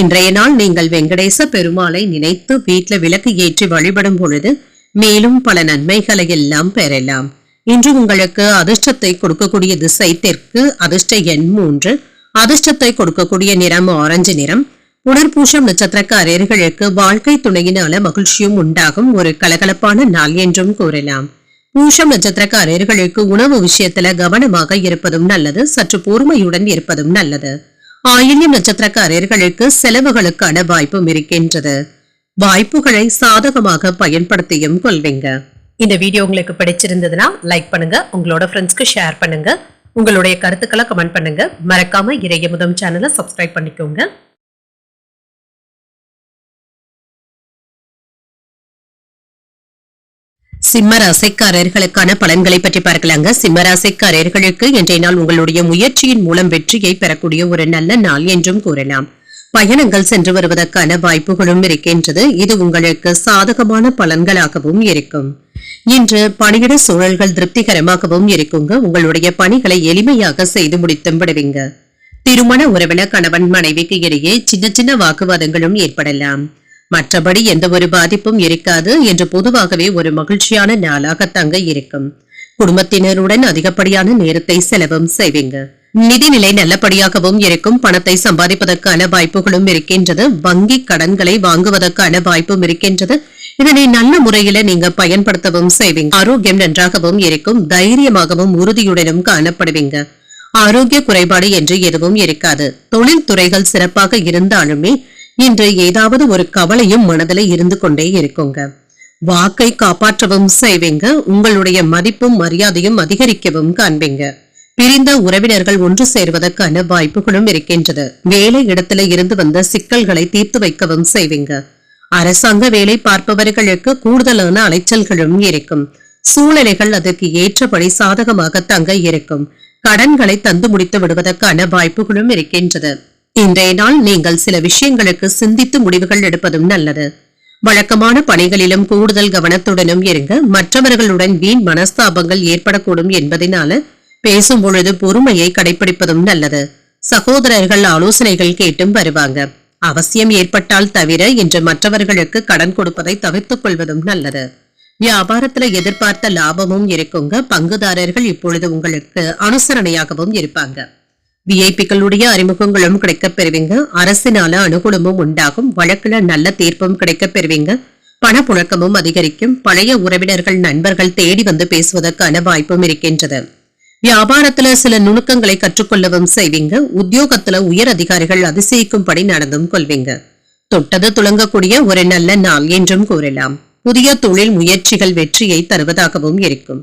இன்றைய நாள் நீங்கள் வெங்கடேச பெருமாளை நினைத்து வீட்டுல விளக்கு ஏற்றி வழிபடும் பொழுது மேலும் பல நன்மைகளை எல்லாம் பெறலாம். இன்று உங்களுக்கு அதிர்ஷ்டத்தை கொடுக்கக்கூடிய திசை தெற்கு. அதிர்ஷ்ட எண் 3. அதிர்ஷ்டத்தை கொடுக்கக்கூடிய நிறம் ஆரஞ்சு நிறம். புனர்பூசம் நட்சத்திரக்காரர்களுக்கு வாழ்க்கை துணையினால மகிழ்ச்சியும் உண்டாகும். ஒரு கலகலப்பான நாள் என்றும் கூறலாம். பூஷம் நட்சத்திரக்காரர்களுக்கு உணவு விஷயத்துல கவனமாக இருப்பதும் நல்லது. சற்று பொறுமையுடன் இருப்பதும் நல்லது. ஆயில்யம் நட்சத்திரக்காரர்களுக்கு செலவுகளுக்கான வாய்ப்பும் இருக்கின்றது. வாய்ப்புகளை சாதகமாக பயன்படுத்தியும் கொள்வீங்க. இந்த வீடியோ உங்களுக்கு பிடிச்சிருந்ததுன்னா லைக் பண்ணுங்க. உங்களோட ஃப்ரெண்ட்ஸ்க்கு ஷேர் பண்ணுங்க. உங்களுடைய கருத்துக்களை கமெண்ட் பண்ணுங்க. மறக்காம இறையமுதம் சேனலை சப்ஸ்கிரைப் பண்ணிக்கோங்க. சிம்மராசிக்காரர்களுக்கான பலன்களை பற்றி பார்க்கலாங்க. சிம்மராசிக்காரர்களுக்கு இன்றைய நாள் உங்களுடைய முயற்சியின் மூலம் வெற்றியை பெறக்கூடிய ஒரு நல்ல நாள் என்றும் கூறலாம். பயணங்கள் சென்று வருவதற்கான வாய்ப்புகளும் இருக்கின்றது. இது உங்களுக்கு சாதகமான பலன்களாகவும் இருக்கும். இன்று பணியிட சூழல்கள் திருப்திகரமாகவும் இருக்குங்க. உங்களுடைய பணிகளை எளிமையாக செய்து முடித்தும் விடுவீங்க. திருமண உறவின கணவன் மனைவிக்கு இடையே சின்ன சின்ன வாக்குவாதங்களும் ஏற்படலாம். மற்றபடி எந்த ஒரு பாதிப்பும் இருக்காது என்று பொதுவாகவே ஒரு மகிழ்ச்சியான நாளாக தங்க இருக்கும். குடும்பத்தினருடன் அதிகப்படியான நேரத்தை செலவும் செய்வீங்க. நிதிநிலை நல்லபடியாகவும் இருக்கும். பணத்தை சம்பாதிப்பதற்கான வாய்ப்புகளும் இருக்கின்றது. வங்கி கடன்களை வாங்குவதற்கான வாய்ப்பும் இருக்கின்றது. இதனை நல்ல முறையில நீங்க பயன்படுத்தவும் செய்வீங்க. ஆரோக்கியம் நன்றாகவும் இருக்கும். தைரியமாகவும் உறுதியுடனும் காணப்படுவீங்க. ஆரோக்கிய குறைபாடு என்று எதுவும் இருக்காது. தொழில் துறைகள் சிறப்பாக இருந்தாலுமே இன்று ஏதாவது ஒரு கவலையும் மனதில் இருந்து கொண்டே இருக்குங்க. வாக்கை காப்பாற்றவும் செய்வீங்க. உங்களுடைய மதிப்பும் மரியாதையும் அதிகரிக்கவும் காண்பீங்க. பிரிந்த உறவினர்கள் ஒன்று சேர்வதற்கான வாய்ப்புகளும் இருக்கின்றது. வேலை இடத்துல இருந்து வந்த சிக்கல்களை தீர்த்து வைக்கவும் செய்வீங்க. அரசாங்க வேலை பார்ப்பவர்களுக்கு கூடுதலான அலைச்சல்களும் இருக்கும். சூழ்நிலைகள் அதற்கு ஏற்றபடி சாதகமாக தங்க இருக்கும். கடன்களை தந்து முடித்து விடுவதற்கான வாய்ப்புகளும் இருக்கின்றது. இன்றைய நாள் நீங்கள் சில விஷயங்களுக்கு சிந்தித்து முடிவுகள் எடுப்பதும் நல்லது. வழக்கமான பணிகளிலும் கூடுதல் கவனத்துடனும் இருங்க. மற்றவர்களுடன் வீண் மனஸ்தாபங்கள் ஏற்படக்கூடும் என்பதனால பேசும் பொழுது பொறுமையை கடைபிடிப்பதும் நல்லது. சகோதரர்கள் ஆலோசனைகள் கேட்டும் வருவாங்க. அவசியம் ஏற்பட்டால் தவிர இன்று மற்றவர்களுக்கு கடன் கொடுப்பதை தவிர்த்துக் கொள்வதும் நல்லது. வியாபாரத்துல எதிர்பார்த்த லாபமும் இருக்குங்க. பங்குதாரர்கள் இப்பொழுது உங்களுக்கு அனுசரணையாகவும் இருப்பாங்க. விஐபிக்களுடைய அறிமுகங்களும் கிடைக்கப் பெறுவீங்க. அரசினால அனுகூலமும் உண்டாகும். வழக்குல நல்ல தீர்ப்பும் கிடைக்கப் பெறுவீங்க. பணப்புழக்கமும் அதிகரிக்கும். பழைய உறவினர்கள் நண்பர்கள் தேடி வந்து பேசுவதற்கான வாய்ப்பும் இருக்கின்றது. வியாபாரத்துல சில நுணுக்கங்களை கற்றுக்கொள்ளவும் செய்வீங்க. உத்தியோகத்துல உயர் அதிகாரிகள் அதிசயிக்கும்படி நடந்தும் கொள்வீங்க. தொட்டது துளங்கக்கூடிய ஒரு நல்ல நாள் என்றும் கூறலாம். புதிய தொழில் முயற்சிகள் வெற்றியை தருவதாகவும் இருக்கும்.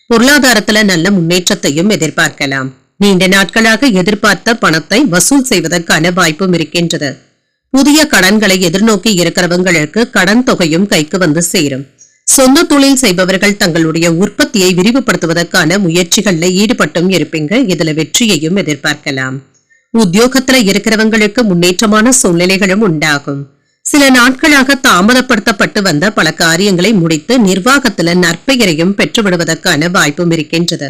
பொருளாதாரத்துல நல்ல முன்னேற்றத்தையும் எதிர்பார்க்கலாம். நீண்ட நாட்களாக எதிர்பார்த்த பணத்தை வசூல் செய்வதற்கான வாய்ப்பும் இருக்கின்றது. புதிய கடன்களை எதிர்நோக்கி இருக்கிறவங்களுக்கு கடன் தொகையும் கைக்கு வந்து சேரும். சொந்த தொழில் செய்பவர்கள் தங்களுடைய உற்பத்தியை விரிவுபடுத்துவதற்கான முயற்சிகள்ல ஈடுபட்டும் இருப்பீங்க. இதுல வெற்றியையும் எதிர்பார்க்கலாம். உத்தியோகத்துல இருக்கிறவங்களுக்கு முன்னேற்றமான சூழ்நிலைகளும் உண்டாகும். சில நாட்களாக தாமதப்படுத்தப்பட்டு வந்த பல காரியங்களை முடித்து நிர்வாகத்துல நற்பெயரையும் பெற்றுவிடுவதற்கான வாய்ப்பும் இருக்கின்றது.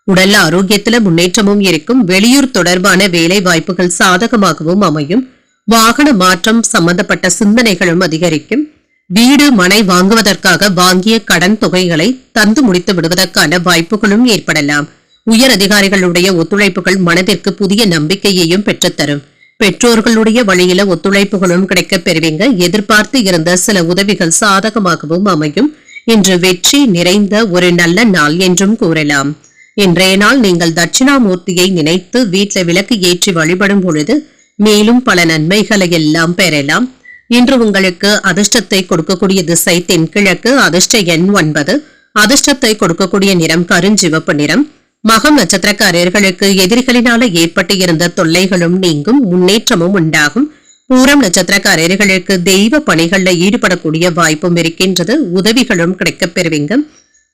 உடல் ஆரோக்கியத்துல முன்னேற்றமும் இருக்கும். வெளியூர் தொடர்பான வேலை வாய்ப்புகள் சாதகமாகவும் அமையும். வாகன மாற்றம் சம்பந்தப்பட்ட சிந்தனைகளும் அதிகரிக்கும். வீடு மனை வாங்குவதற்காக வாங்கிய கடன் தொகைகளை தந்து முடித்து விடுவதற்கான வாய்ப்புகளும் ஏற்படலாம். உயர் அதிகாரிகளுடைய ஒத்துழைப்புகள் மனதிற்கு புதிய நம்பிக்கையையும் பெற்றுத்தரும். பெற்றோர்களுடைய வழியில ஒத்துழைப்புகளும் கிடைக்கப் பெறுவீங்க. எதிர்பார்த்து இருந்த சில உதவிகள் சாதகமாகவும் அமையும். இன்று வெற்றி நிறைந்த ஒரு நல்ல நாள் என்றும் கூறலாம். இன்றைய நாள் நீங்கள் தட்சிணாமூர்த்தியை நினைத்து வீட்டில விளக்கு ஏற்றி வழிபடும் பொழுது மேலும் பல நன்மைகளை எல்லாம் பெறலாம். இன்று உங்களுக்கு அதிர்ஷ்டத்தை கொடுக்கக்கூடிய திசை தென்கிழக்கு. அதிர்ஷ்ட எண் 9. அதிர்ஷ்டத்தை கொடுக்கக்கூடிய நிறம் கருஞ்சிவப்பு நிறம். மகம் நட்சத்திரக்காரர்களுக்கு எதிரிகளினால ஏற்பட்டு இருந்த தொல்லைகளும் நீங்கும். முன்னேற்றமும் உண்டாகும். பூரம் நட்சத்திரக்காரர்களுக்கு தெய்வ பணிகள்ல ஈடுபடக்கூடிய வாய்ப்பும் இருக்கின்றது. உதவிகளும் கிடைக்கப் பெறுவீங்க.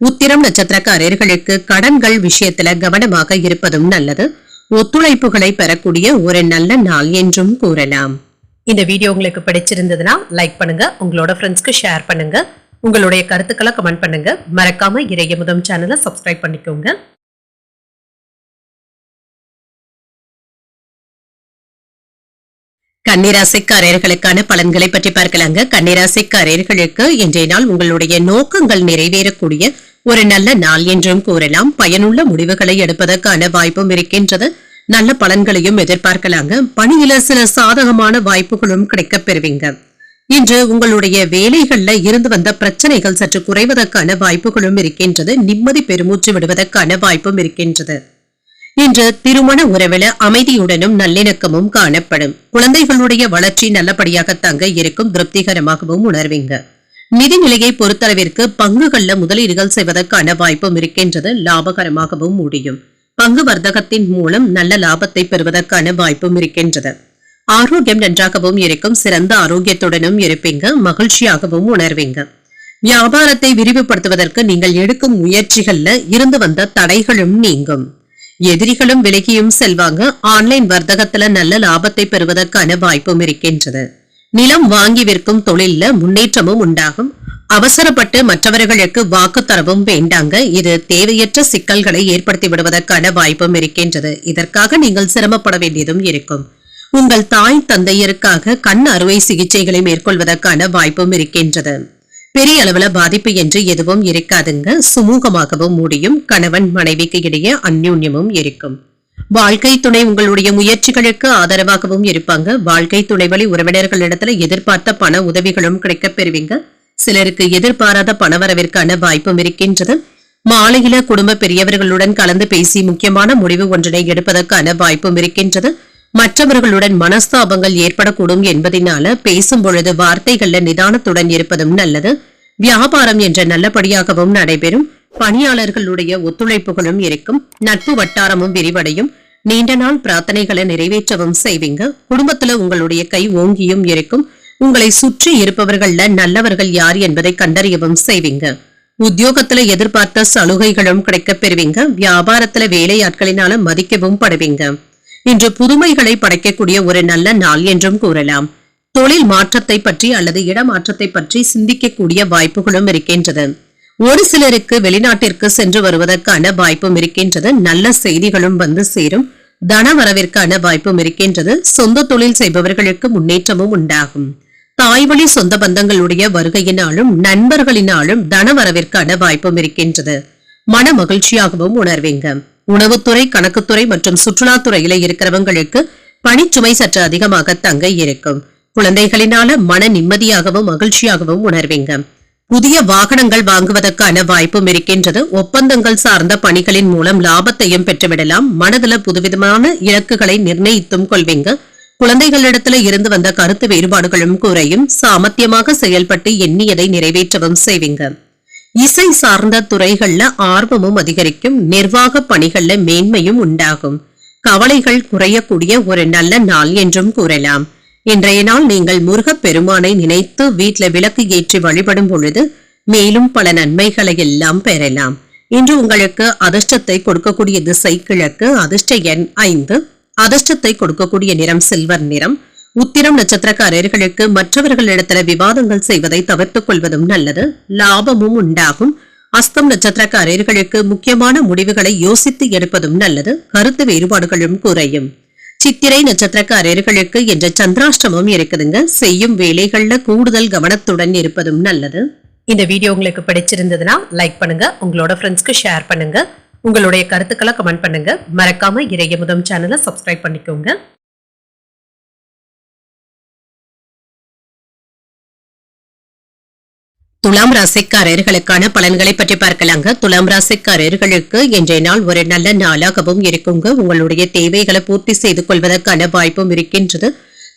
உத்திரம் நட்சத்திரக்காரர்களுக்கு கடன்கள் விஷயத்துல கவனமாக இருப்பதும் நல்லது. ஒத்துழைப்புகளை பெறக்கூடிய ஒரு நல்ல நாள் என்றும் கூறலாம். இந்த வீடியோ உங்களுக்கு பிடிச்சிருந்ததுன்னா லைக் பண்ணுங்க. உங்களோட ஃப்ரெண்ட்ஸ்க்கு ஷேர் பண்ணுங்க. உங்களுடைய கருத்துக்களை கமெண்ட் பண்ணுங்க. மறக்காம இறையமுதம் சேனலை சப்ஸ்கிரைப் பண்ணிக்கோங்க. கன்னிராசிக்காரர்களுக்கான பலன்களை பற்றி பார்க்கலாங்க. கன்னிராசிக்காரர்களுக்கு இன்றைய நாள் உங்களுடைய நோக்கங்கள் நிறைவேறக்கூடிய ஒரு நல்ல நாள் என்றும் கூறலாம். பயனுள்ள முடிவுகளை எடுப்பதற்கான வாய்ப்பும் இருக்கின்றது. நல்ல பலன்களையும் எதிர்பார்க்கலாங்க. பணியில சில சாதகமான வாய்ப்புகளும் கிடைக்கப் பெறுவீங்க. இன்று உங்களுடைய வேலைகள்ல இருந்து வந்த பிரச்சனைகள் சற்று குறைவதற்கான வாய்ப்புகளும் இருக்கின்றது. நிம்மதி பெருமூச்சு விடுவதற்கான வாய்ப்பும் இருக்கின்றது. இன்று திருமண உறவில அமைதியுடனும் நல்லிணக்கமும் காணப்படும். குழந்தைகளுடைய வளர்ச்சி நல்லபடியாக தங்க இருக்கும். திருப்திகரமாகவும் உணர்வீங்க. நிதிநிலையை பொறுத்தளவிற்கு பங்குகள்ல முதலீடுகள் செய்வதற்கான வாய்ப்பும் இருக்கின்றது. லாபகரமாகவும் முடியும். பங்கு வர்த்தகத்தின் மூலம் நல்ல லாபத்தை பெறுவதற்கான வாய்ப்பும் இருக்கின்றது. ஆரோக்கியம் நன்றாகவும் இருக்கும். சிறந்த ஆரோக்கியத்துடனும் இருப்பீங்க. மகிழ்ச்சியாகவும் உணர்வீங்க. வியாபாரத்தை விரிவுபடுத்துவதற்கு நீங்கள் எடுக்கும் முயற்சிகள்ல இருந்து வந்த தடைகளும் நீங்கும். எதிரிகளும் விலகியும் செல்வாங்க. ஆன்லைன் வர்த்தகத்துல நல்ல லாபத்தை பெறுவதற்கான வாய்ப்பும் இருக்கின்றது. நிலம் வாங்கி விற்கும் தொழில்ல முன்னேற்றமும் உண்டாகும். அவசரப்பட்டு மற்றவர்களுக்கு வாக்கு தரவும் வேண்டாங்க. இது தேவையற்ற சிக்கல்களை ஏற்படுத்தி விடுவதற்கான வாய்ப்பும் இருக்கின்றது. இதற்காக நீங்கள் சிரமப்பட வேண்டியதும் இருக்கும். உங்கள் தாய் தந்தையருக்காக கண் அறுவை சிகிச்சைகளை மேற்கொள்வதற்கான வாய்ப்பும் இருக்கின்றது. பெரிய அளவுல பாதிப்பு என்று எதுவும் இருக்காதுங்க. சுமூகமாகவும் முடியும். கணவன் மனைவிக்கு இடையே அந்யோன்யமும் இருக்கும். வாழ்க்கை துணை உங்களுடைய முயற்சிகளுக்கு ஆதரவாகவும் இருப்பாங்க. வாழ்க்கை துணை வழி உறவினர்களிடத்துல எதிர்பார்த்த பண உதவிகளும் கிடைக்கப் பெறுவீங்க. சிலருக்கு எதிர்பாராத பணவரவிற்கான வாய்ப்பும் இருக்கின்றது. மாலையில குடும்ப பெரியவர்களுடன் கலந்து பேசி முக்கியமான முடிவு ஒன்றினை எடுப்பதற்கான வாய்ப்பும் இருக்கின்றது. மற்றவர்களுடன் மனஸ்தாபங்கள் ஏற்படக்கூடும் என்பதனால பேசும் பொழுது வார்த்தைகள்ல நிதானத்துடன் இருப்பதும் நல்லது. வியாபாரம் என்ற நல்லபடியாகவும் நடைபெறும். பணியாளர்களுடைய ஒத்துழைப்புகளும் இருக்கும். நட்பு வட்டாரமும் விரிவடையும். நீண்ட நாள் பிரார்த்தனைகளை நிறைவேற்றவும் செய்வீங்க. குடும்பத்துல உங்களுடைய கை ஓங்கியும் இருக்கும். உங்களை சுற்றி இருப்பவர்கள்ல நல்லவர்கள் யார் என்பதை கண்டறியவும் செய்வீங்க. உத்தியோகத்துல எதிர்பார்த்த சலுகைகளும் கிடைக்கப் பெறுவீங்க. வியாபாரத்துல வேலையாட்களினால மதிக்கவும் படுவீங்க. இன்று புதுமைகளை படைக்கக்கூடிய ஒரு நல்ல நாள் என்றும் கூறலாம். தொழில் மாற்றத்தை பற்றி அல்லது இடமாற்றத்தை பற்றி சிந்திக்கக்கூடிய வாய்ப்புகளும் இருக்கின்றது. ஒரு சிலருக்கு வெளிநாட்டிற்கு சென்று வருவதற்கான வாய்ப்பும் இருக்கின்றது. நல்ல செய்திகளும் வந்து சேரும். தனவரவிற்கான வாய்ப்பும் இருக்கின்றது. சொந்த தொழில் செய்பவர்களுக்கு முன்னேற்றமும் உண்டாகும். தாய்வழி சொந்த பந்தங்களுடைய வருகையினாலும் நண்பர்களினாலும் தனவரவிற்கான வாய்ப்பும் இருக்கின்றது. மன மகிழ்ச்சியாகவும் உணர்வீங்க. உணவுத்துறை, கணக்குத்துறை மற்றும் சுற்றுலாத்துறையில இருக்கிறவங்களுக்கு பணிச்சுமை சற்று அதிகமாக தங்க இருக்கும். குழந்தைகளினால மன நிம்மதியாகவும் மகிழ்ச்சியாகவும் உணர்வீங்க. புதிய வாகனங்கள் வாங்குவதற்கான வாய்ப்பும் இருக்கின்றது. ஒப்பந்தங்கள் சார்ந்த பணிகளின் மூலம் லாபத்தையும் பெற்றுவிடலாம். மனதுல புதுவிதமான இலக்குகளை நிர்ணயித்தும் கொள்வீங்க. குழந்தைகளிடத்துல இருந்து வந்த கருத்து வேறுபாடுகளும் குறையும். சாமர்த்தியமாக செயல்பட்டு எண்ணியதை நிறைவேற்றவும் செய்வீங்க. இசை சார்ந்த துறைகள்ல ஆர்வமும் அதிகரிக்கும். நிர்வாக பணிகள்ல மேன்மையும் உண்டாகும். கவலைகள் குறையக்கூடிய ஒரு நல்ல நாள் என்றும் கூறலாம். இன்றைய நாள் நீங்கள் முருகப் பெருமானை நினைத்து வீட்ல விளக்கு ஏற்றி வழிபடும் பொழுது மேலும் பல நன்மைகளை எல்லாம் பெறலாம். இன்று உங்களுக்கு அதிர்ஷ்டத்தை கொடுக்கக்கூடிய திசை கிழக்கு. அதிர்ஷ்ட எண் 5. அதிர்ஷ்டத்தை கொடுக்கக்கூடிய நிறம் சில்வர் நிறம். உத்திரம் நட்சத்திரக்காரர்களுக்கு மற்றவர்களிடத்துல விவாதங்கள் செய்வதை தவிர்த்துக் கொள்வதும் நல்லது. லாபமும் உண்டாகும். அஸ்தம் நட்சத்திரக்காரர்களுக்கு முக்கியமான முடிவுகளை யோசித்து எடுப்பதும் நல்லது. கருத்து வேறுபாடுகளும் குறையும். சித்திரை நட்சத்திரக்காரர்களுக்கு என்ற சந்திராஷ்டமம் இருக்குதுங்க. செய்யும் வேலைகள்ல கூடுதல் கவனத்துடன் இருப்பதும் நல்லது. இந்த வீடியோ உங்களுக்கு பிடிச்சிருந்ததுன்னா லைக் பண்ணுங்க, உங்களோட ஃப்ரெண்ட்ஸ்க்கு ஷேர் பண்ணுங்க, உங்களுடைய கருத்துக்களை கமெண்ட் பண்ணுங்க. மறக்காம இறையமுதம் சேனலை சப்ஸ்கிரைப் பண்ணிக்கோங்க. துலாம் ராசிக்காரர்களுக்கான பலன்களை பற்றி பார்க்கலாங்க. துலாம் ராசிக்காரர்களுக்கு இன்றைய நாள் ஒரு நல்ல நாளாகவும் இருக்குங்க. உங்களுடைய தேவைகளை பூர்த்தி செய்து கொள்வதற்கான வாய்ப்பும் இருக்கின்றது.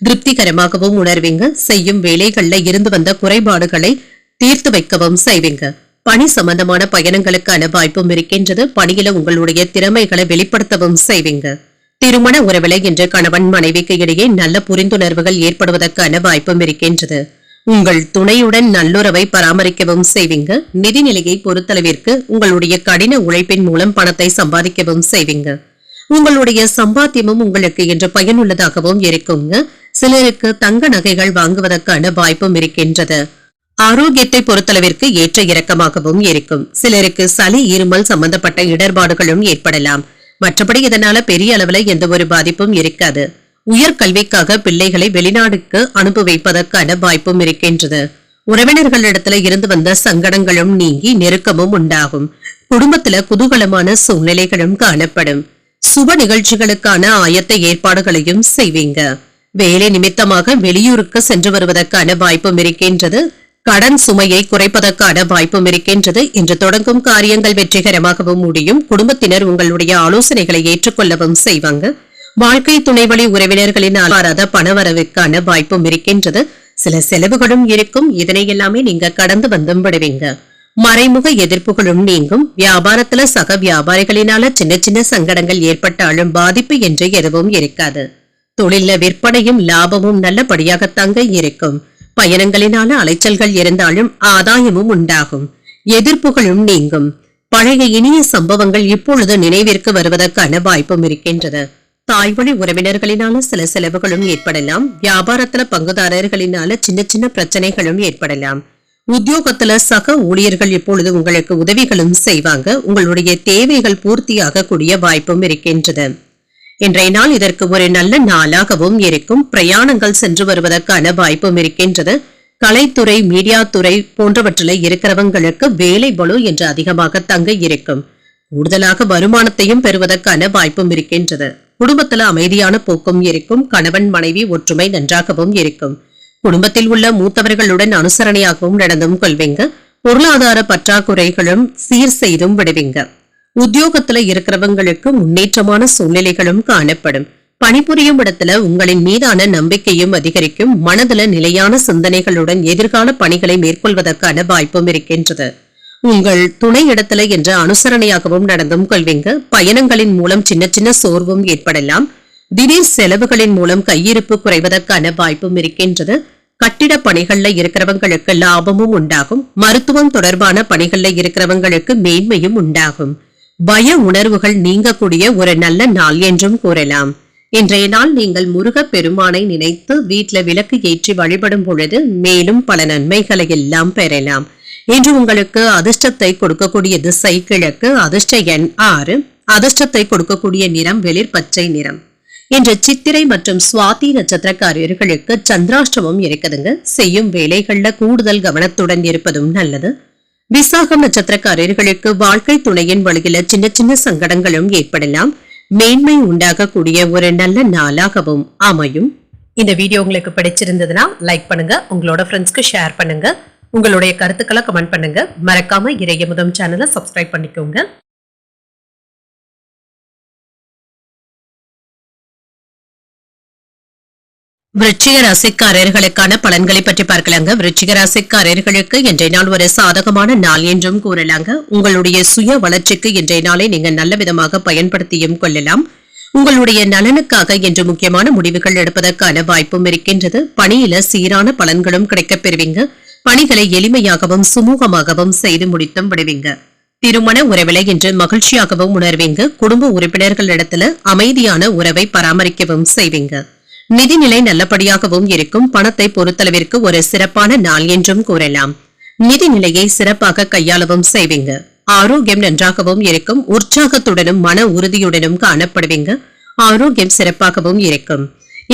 திருப்திகரமாகவும் உணர்வீங்க. செய்யும் வேலைகள்ல இருந்து வந்த குறைபாடுகளை தீர்த்து வைக்கவும் செய்வீங்க. பணி சம்பந்தமான பயணங்களுக்கான வாய்ப்பும் இருக்கின்றது. பணியில உங்களுடைய திறமைகளை வெளிப்படுத்தவும் செய்வீங்க. திருமண உறவில இன்று கணவன் மனைவிக்கு இடையே நல்ல புரிந்துணர்வுகள் ஏற்படுவதற்கான வாய்ப்பும் இருக்கின்றது. உங்கள் துணையுடன் நல்லுறவை பராமரிக்கவும் செய்வீங்க. நிதிநிலையை பொறுத்தளவிற்கு உங்களுடைய கடின உழைப்பின் மூலம் பணத்தை சம்பாதிக்கவும் செய்வீங்க. உங்களுடைய சம்பாத்தியமும் உங்களுக்கு இன்று பயனுள்ளதாகவும் இருக்குங்க. சிலருக்கு தங்க நகைகள் வாங்குவதற்கான வாய்ப்பும் இருக்கின்றது. ஆரோக்கியத்தை பொறுத்தளவிற்கு ஏற்ற இறக்கமாகவும் இருக்கும். சிலருக்கு சளி, இருமல் சம்பந்தப்பட்ட இடர்பாடுகளும் ஏற்படலாம். மற்றபடி இதனால பெரிய அளவுல எந்த ஒரு பாதிப்பும் இருக்காது. உயர்கல்விக்காக பிள்ளைகளை வெளிநாடுக்கு அனுப்பி வைப்பதற்கான வாய்ப்பும் இருக்கின்றது. உறவினர்களிடத்துல இருந்து வந்த சங்கடங்களும் நீங்கி நெருக்கமும் உண்டாகும். குடும்பத்துல குதூகலமான சூழ்நிலைகளும் காணப்படும். சுப நிகழ்ச்சிகளுக்கான ஆயத்த ஏற்பாடுகளையும் செய்வீங்க. வேலை நிமித்தமாக வெளியூருக்கு சென்று வருவதற்கான வாய்ப்பும் இருக்கின்றது. கடன் சுமையை குறைப்பதற்கான வாய்ப்பும் இருக்கின்றது. இன்று தொடங்கும் காரியங்கள் வெற்றிகரமாகவும் முடியும். குடும்பத்தினர் உங்களுடைய ஆலோசனைகளை ஏற்றுக்கொள்ளவும் செய்வாங்க. வாழ்க்கை துணைவழி உறவினர்களின் அலாராத பணவரவுக்கான வாய்ப்பும் இருக்கின்றது. சில செலவுகளும் இருக்கும். இதனை எல்லாமே நீங்க கடந்து வந்தும் விடுவீங்க. மறைமுக எதிர்ப்புகளும் நீங்கும். வியாபாரத்துல சக வியாபாரிகளினால சின்ன சின்ன சங்கடங்கள் ஏற்பட்டாலும் பாதிப்பு என்று எதுவும் இருக்காது. தொழில விற்பனையும் லாபமும் நல்லபடியாக தங்க இருக்கும். பயணங்களினால அலைச்சல்கள் இருந்தாலும் ஆதாயமும் உண்டாகும். எதிர்ப்புகளும் நீங்கும். பழைய இனிய சம்பவங்கள் இப்பொழுது நினைவிற்கு வருவதற்கான வாய்ப்பும் இருக்கின்றது. தாய்வழி உறவினர்களினால சில செலவுகளும் ஏற்படலாம். வியாபாரத்துல பங்குதாரர்களினால சின்ன சின்ன பிரச்சனைகளும் ஏற்படலாம். உத்தியோகத்துல சக ஊழியர்கள் இப்பொழுது உங்களுக்கு உதவிகளும் செய்வாங்க. உங்களுடைய தேவைகள் பூர்த்தியாக கூடிய வாய்ப்பும் இருக்கின்றது. இன்றைய நாள் இதற்கு ஒரு நல்ல நாளாகவும் இருக்கும். பிரயாணங்கள் சென்று வருவதற்கான வாய்ப்பும் இருக்கின்றது. கலைத்துறை, மீடியா துறை போன்றவற்றில் இருக்கிறவங்களுக்கு வேலை பளு என்று அதிகமாக தங்க இருக்கும். கூடுதலாக வருமானத்தையும் பெறுவதற்கான வாய்ப்பும் இருக்கின்றது. குடும்பத்துல அமைதியான போக்கும் இருக்கும். கணவன் மனைவி ஒற்றுமை நன்றாகவும் இருக்கும். குடும்பத்தில் உள்ள மூத்தவர்களுடன் அனுசரணையாகவும் நடந்தும் கொள்வீங்க. பொருளாதார பற்றாக்குறைகளும் சீர் செய்தும் விடுவீங்க. உத்தியோகத்துல இருக்கிறவங்களுக்கு முன்னேற்றமான சூழ்நிலைகளும் காணப்படும். பணிபுரியும் இடத்துல உங்களின் மீதான நம்பிக்கையும் அதிகரிக்கும். மனதுல நிலையான சிந்தனைகளுடன் எதிர்கால பணிகளை மேற்கொள்வதற்கான வாய்ப்பும் இருக்கின்றது. உங்கள் துணை இடத்துல என்ற அனுசரணையாகவும் நடந்தும் கொள்வீங்க. பயணங்களின் மூலம் சின்ன சின்ன சோர்வும் ஏற்படலாம். திடீர் செலவுகளின் மூலம் கையிருப்பு குறைவதற்கான வாய்ப்பும் இருக்கின்றது. கட்டிட பணிகள்ல இருக்கிறவங்களுக்கு லாபமும் உண்டாகும். மருத்துவம் தொடர்பான பணிகள்ல இருக்கிறவங்களுக்கு மேன்மையும் உண்டாகும். பய உணர்வுகள் நீங்கக்கூடிய ஒரு நல்ல நாள் என்றும் கூறலாம். இன்றைய நாள் நீங்கள் முருகப் பெருமானை நினைத்து வீட்ல விளக்கு ஏற்றி வழிபடும் பொழுது மேலும் பல நன்மைகளை எல்லாம் பெறலாம். இன்று உங்களுக்கு அதிர்ஷ்டத்தை கொடுக்கக்கூடிய திசை கிழக்கு. அதிர்ஷ்ட எண் 6. அதிர்ஷ்டத்தை கொடுக்கக்கூடிய நிறம் வெளிர் பச்சை நிறம். இன்று சித்திரை மற்றும் சுவாதி நட்சத்திரக்காரர்களுக்கு சந்திராஷ்டமம் இருக்குதுங்க. செய்யும் வேலைகள்ல கூடுதல் கவனத்துடன் இருப்பதும் நல்லது. விசாகம் நட்சத்திரக்காரர்களுக்கு வாழ்க்கை துணையின் வழியில சின்ன சின்ன சங்கடங்களும் ஏற்படலாம். மேன்மை உண்டாகக்கூடிய ஒரு நல்ல நாளாகவும் அமையும். இந்த வீடியோ உங்களுக்கு பிடிச்சிருந்ததுன்னா லைக் பண்ணுங்க, உங்களோட ஃப்ரெண்ட்ஸ்க்கு ஷேர் பண்ணுங்க, உங்களுடைய கருத்துக்களை கமெண்ட் பண்ணுங்க. மறக்காம இறையமுதம் சேனலை சப்ஸ்கிரைப் பண்ணிக்கோங்க. விருச்சிக ராசிக்காரர்களுக்கான பலன்களை பற்றி பார்க்கலாங்க. விருச்சிக ராசிக்காரர்களுக்கு இன்றைய நாள் ஒரு சாதகமான நாள் என்றும் கூறலாங்க. உங்களுடைய சுய வளர்ச்சிக்கு இன்றைய நாளை நீங்க நல்ல விதமாக பயன்படுத்தியும் கொள்ளலாம். உங்களுடைய நலனுக்காக இன்று முக்கியமான முடிவுகள் எடுப்பதற்கான வாய்ப்பும் இருக்கின்றது. பணியில சீரான பலன்களும் கிடைக்கப் பெறுவீங்க. பணிகளை எளிமையாகவும் சுமூகமாகவும் செய்து முடித்தும் விடுவீங்க. திருமண உறவிலை இன்று மகிழ்ச்சியாகவும் உணர்வீங்க. குடும்ப உறுப்பினர்களிடத்துல அமைதியான உறவை பராமரிக்கவும் செய்வீங்க. நிதிநிலை நல்லபடியாகவும் இருக்கும். பணத்தை பொறுத்தளவிற்கு ஒரு சிறப்பான நாள் என்றும் கூறலாம். நிதிநிலையை சிறப்பாக கையாளவும் செய்வீங்க. ஆரோக்கியம் நன்றாகவும் இருக்கும். உற்சாகத்துடனும் மன உறுதியுடனும் காணப்படுவீங்க. ஆரோக்கியம் சிறப்பாகவும் இருக்கும்.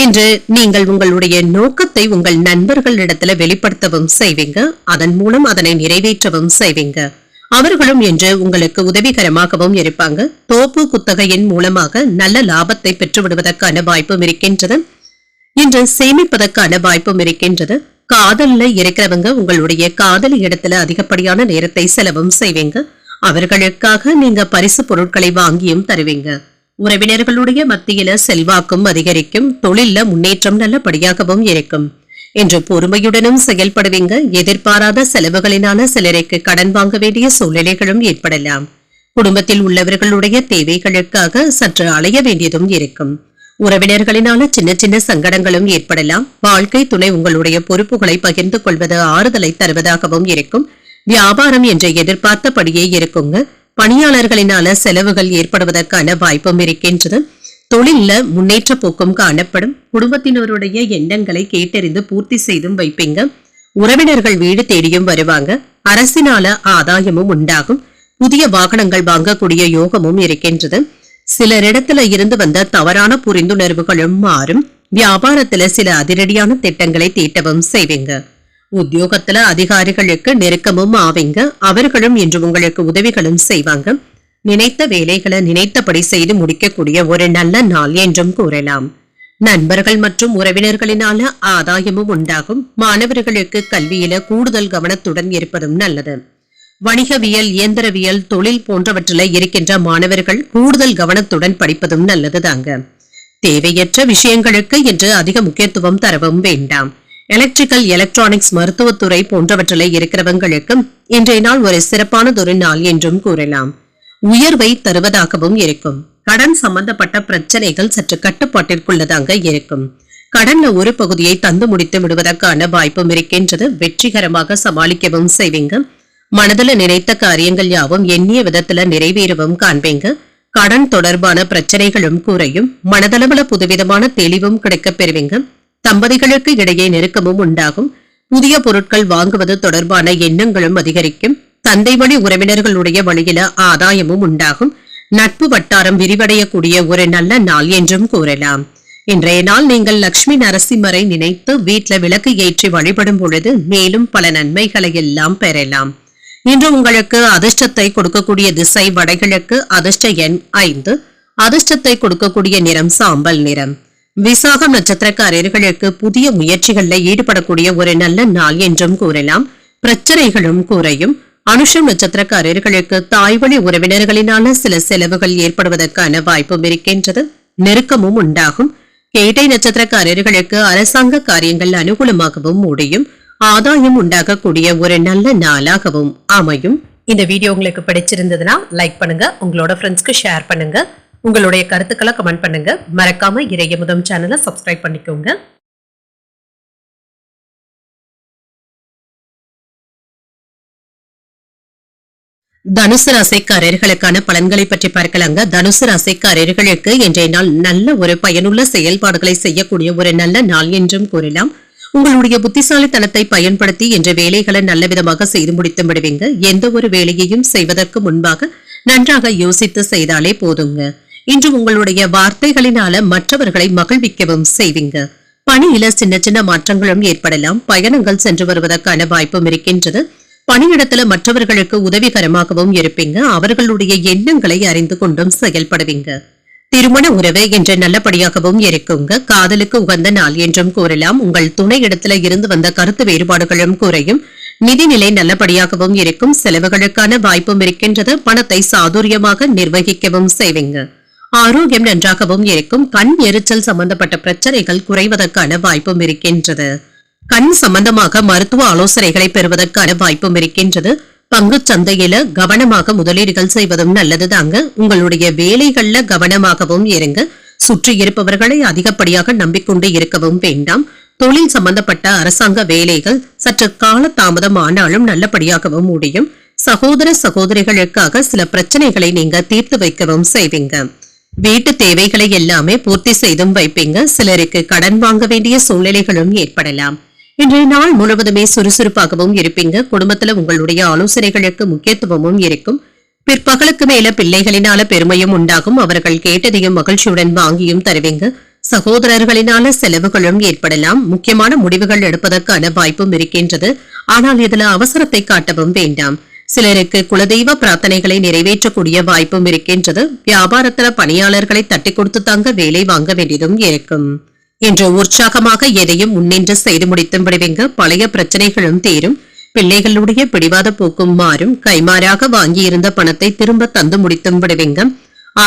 இன்று நீங்கள் உங்களுடைய நோக்கத்தை உங்கள் நண்பர்களிடத்துல வெளிப்படுத்தவும் செய்வீங்க. அதன் மூலம் அதனை நிறைவேற்றவும் செய்வீங்க. அவர்களும் இன்று உங்களுக்கு உதவிகரமாகவும் இருப்பாங்க. தோப்பு குத்தகையின் மூலமாக நல்ல லாபத்தை பெற்றுவிடுவதற்கான வாய்ப்பும் இருக்கின்றது. இன்று சேமிப்பதற்கான வாய்ப்பும் இருக்கின்றது. காதல்ல இருக்கிறவங்க உங்களுடைய காதலி இடத்துல அதிகப்படியான நேரத்தை செலவும் செய்வீங்க. அவர்களுக்காக நீங்க பரிசு பொருட்களை வாங்கியும் தருவீங்க. உறவினர்களுடைய மத்தியில செல்வாக்கும் அதிகரிக்கும். தொழில முன்னேற்றம் நல்லபடியாகவும் இருக்கும். இன்று பொறுமையுடனும் செயல்படுவீங்க. எதிர்பாராத செலவுகளினால சிலருக்கு கடன் வாங்க வேண்டிய சூழ்நிலைகளும் ஏற்படலாம். குடும்பத்தில் உள்ளவர்களுடைய தேவைகளுக்காக சற்று அலைய வேண்டியதும் இருக்கும். உறவினர்களினால சின்ன சின்ன சங்கடங்களும் ஏற்படலாம். வாழ்க்கை துணை உங்களுடைய பொறுப்புகளை பகிர்ந்து கொள்வது ஆறுதலை தருவதாகவும் இருக்கும். வியாபாரம் என்ற எதிர்பார்த்தபடியே இருக்குங்க. பணியாளர்களினால செலவுகள் ஏற்படுவதற்கான வாய்ப்பும் இருக்கின்றது. தொழில முன்னேற்ற போக்கும் காணப்படும். குடும்பத்தினருடைய எண்ணங்களை கேட்டறிந்து பூர்த்தி செய்தும் வைப்பீங்க. உறவினர்கள் வீடு தேடியும் வருவாங்க. அரசினால ஆதாயமும் உண்டாகும். புதிய வாகனங்கள் வாங்கக்கூடிய யோகமும் இருக்கின்றது. சிலரிடத்துல இருந்து வந்த தவறான புரிந்துணர்வுகளும் மாறும். வியாபாரத்துல சில அதிரடியான திட்டங்களை தீட்டவும் செய்வீங்க. உத்தியோகத்துல அதிகாரிகளுக்கு நெருக்கமும் ஆவீங்க. அவர்களும் இன்று உங்களுக்கு உதவிகளும் செய்வாங்க. நினைத்த வேலைகளை நினைத்தபடி செய்து முடிக்கக்கூடிய ஒரு நல்ல நாள் என்றும் கூறலாம். நண்பர்கள் மற்றும் உறவினர்களினால ஆதாயமும் உண்டாகும். மாணவர்களுக்கு கல்வியில கூடுதல் கவனத்துடன் இருப்பதும் நல்லது. வணிகவியல், இயந்திரவியல், தொழில் போன்றவற்றில் இருக்கின்ற மாணவர்கள் கூடுதல் கவனத்துடன் படிப்பதும் நல்லதுதாங்க. தேவையற்ற விஷயங்களுக்கு இன்று அதிக முக்கியத்துவம் தரவும் வேண்டாம். எலக்ட்ரிக்கல், எலக்ட்ரானிக்ஸ், மருத்துவத்துறை போன்றவற்றில் இருக்கிறவங்களுக்கும் இன்றைய நாள் ஒரு சிறப்பானதொரு நாள் என்றும் கூறலாம். உயர்வை தருவதாகவும் இருக்கும். கடன் சம்பந்தப்பட்ட பிரச்சனைகள் சற்று கட்டுப்பாட்டிற்குள்ளதாங்க இருக்கும். கடன்ல ஒரு பகுதியை தந்து முடித்து விடுவதற்கான வாய்ப்பும் இருக்கின்றது. வெற்றிகரமாக சமாளிக்கவும் செய்வீங்க. மனதுல நினைத்த காரியங்கள் யாவும் எண்ணிய விதத்துல நிறைவேறவும் காண்பீங்க. கடன் தொடர்பான பிரச்சனைகளும் குறையும். மனதளவுல புதுவிதமான தெளிவும் கிடைக்கப் பெறுவீங்க. தம்பதிகளுக்கு இடையே நெருக்கமும் உண்டாகும். புதிய பொருட்கள் வாங்குவது தொடர்பான எண்ணங்களும் அதிகரிக்கும். தந்தை வழி உறவினர்களுடைய வழியில ஆதாயமும் உண்டாகும். நட்பு வட்டாரம் விரிவடையக்கூடிய ஒரு நல்ல நாள் என்றும் கூறலாம். இன்றைய நாள் நீங்கள் லட்சுமி நரசிம்மரை நினைத்து வீட்டுல விளக்கு ஏற்றி வழிபடும் பொழுது மேலும் பல நன்மைகளை எல்லாம் பெறலாம். இன்று உங்களுக்கு அதிர்ஷ்டத்தை கொடுக்கக்கூடிய திசை வடகிழக்கு. அதிர்ஷ்ட எண் 5. அதிர்ஷ்டத்தை கொடுக்கக்கூடிய நிறம் சாம்பல் நிறம். விசாகம் நட்சத்திரக்காரர்களுக்கு புதிய முயற்சிகள்ல ஈடுபடக்கூடிய ஒரு நல்ல நாள் என்றும் கூறலாம். பிரச்சனைகளும் குறையும். அனுஷம் நட்சத்திரக்காரர்களுக்கு தாய்வழி உறவினர்களினால சில செலவுகள் ஏற்படுவதற்கான வாய்ப்பும் இருக்கின்றது. நெருக்கமும் உண்டாகும். கேட்டை நட்சத்திரக்காரர்களுக்கு அரசாங்க காரியங்கள் அனுகூலமாகவும் முடியும். ஆதாயம் உண்டாகக்கூடிய ஒரு நல்ல நாளாகவும் அமையும். இந்த வீடியோ உங்களுக்கு பிடிச்சிருந்ததுன்னா லைக் பண்ணுங்க, உங்களோட ஃப்ரெண்ட்ஸ்க்கு ஷேர் பண்ணுங்க, உங்களுடைய கருத்துக்களை கமெண்ட் பண்ணுங்க. மறக்காம இறையமுதம் சேனலை சப்ஸ்கிரைப் பண்ணிக்கோங்க. தனுசு ராசிக்காரர்களுக்கான பலன்களை பற்றி பார்க்கலாங்க. தனுசு ராசிக்காரர்களுக்கு இன்றைய நாள் நல்ல ஒரு பயனுள்ள செயல்பாடுகளை செய்யக்கூடிய ஒரு நல்ல நாள் என்றும் கூறலாம். உங்களுடைய புத்திசாலித்தனத்தை பயன்படுத்தி என்ற வேலைகளை நல்ல விதமாக செய்து முடித்து விடுவீங்க. எந்த ஒரு வேலையையும் செய்வதற்கு முன்பாக நன்றாக யோசித்து செய்தாலே போதுங்க. இன்று உங்களுடைய வார்த்தைகளினால மற்றவர்களை மகிழ்விக்கவும் செய்வீங்க. பணியில சின்ன சின்ன மாற்றங்களும் ஏற்படலாம். பயணங்கள் சென்று வருவதற்கான வாய்ப்பும் இருக்கின்றது. பணியிடத்துல மற்றவர்களுக்கு உதவிகரமாகவும் இருப்பீங்க. அவர்களுடைய எண்ணங்களை அறிந்து கொண்டும் செயல்படுவீங்க. திருமண உறவு என்று நல்லபடியாகவும் இருக்குங்க. காதலுக்கு உகந்த நாள் என்றும் கூறலாம். உங்கள் துணை இடத்துல இருந்து வந்த கருத்து வேறுபாடுகளும் குறையும். நிதிநிலை நல்லபடியாகவும் இருக்கும். செலவுகளுக்கான வாய்ப்பும் இருக்கின்றது. பணத்தை சாதுரியமாக நிர்வகிக்கவும் செய்வீங்க. ஆரோக்கியம் நன்றாகவும் இருக்கும். கண் எரிச்சல் சம்பந்தப்பட்ட பிரச்சனைகள் குறைவதற்கான வாய்ப்பும் இருக்கின்றது. கண் சம்பந்தமாக மருத்துவ ஆலோசனைகளை பெறுவதற்கான வாய்ப்பும் இருக்கின்றது. பங்கு சந்தையில கவனமாக முதலீடுகள் செய்வதும் நல்லதுதாங்க. உங்களுடைய வேலைகள்ல கவனமாகவும் இருங்க. சுற்றி இருப்பவர்களை அதிகப்படியாக நம்பிக்கொண்டு இருக்கவும் வேண்டாம். தொழில் சம்பந்தப்பட்ட அரசாங்க வேலைகள் சற்று கால தாமதம் ஆனாலும் நல்லபடியாகவும் முடியும். சகோதர சகோதரிகளுக்காக சில பிரச்சனைகளை நீங்க தீர்த்து வைக்கவும் செய்வீங்க. வீட்டு தேவைகளை எல்லாமே பூர்த்தி செய்தும் வைப்பீங்க. சிலருக்கு கடன் வாங்க வேண்டிய சூழ்நிலைகளும் ஏற்படலாம். இன்றைய நாள் முழுவதுமே சுறுசுறுப்பாகவும் இருப்பீங்க. குடும்பத்துல உங்களுடைய ஆலோசனைகளுக்கு முக்கியத்துவமும் இருக்கும். பிற்பகலுக்கு மேல பிள்ளைகளினால பெருமையும் உண்டாகும். அவர்கள் கேட்டதையும் மகிழ்ச்சியுடன் வாங்கியும் தருவீங்க. சகோதரர்களினால செலவுகளும் ஏற்படலாம். முக்கியமான முடிவுகள் எடுப்பதற்கான வாய்ப்பும் இருக்கின்றது. ஆனால் இதுல அவசரத்தை காட்டவும் வேண்டாம். சிலருக்கு குலதெய்வ பிரார்த்தனைகளை நிறைவேற்றக்கூடிய வாய்ப்பும் இருக்கின்றது. வியாபாரத்துல பணியாளர்களை தட்டி கொடுத்து தாங்க வேலை வாங்க வேண்டியதும் இருக்கும். இன்று உற்சாகமாக எதையும் முன்னின்று செய்து முடித்தும் விடுவீங்க. பழைய பிரச்சனைகளும் தீரும். பிள்ளைகளுடைய பிடிவாத போக்கும் மாறும். கைமாறாக வாங்கியிருந்த பணத்தை திரும்ப தந்து முடித்தும் விடுவீங்க.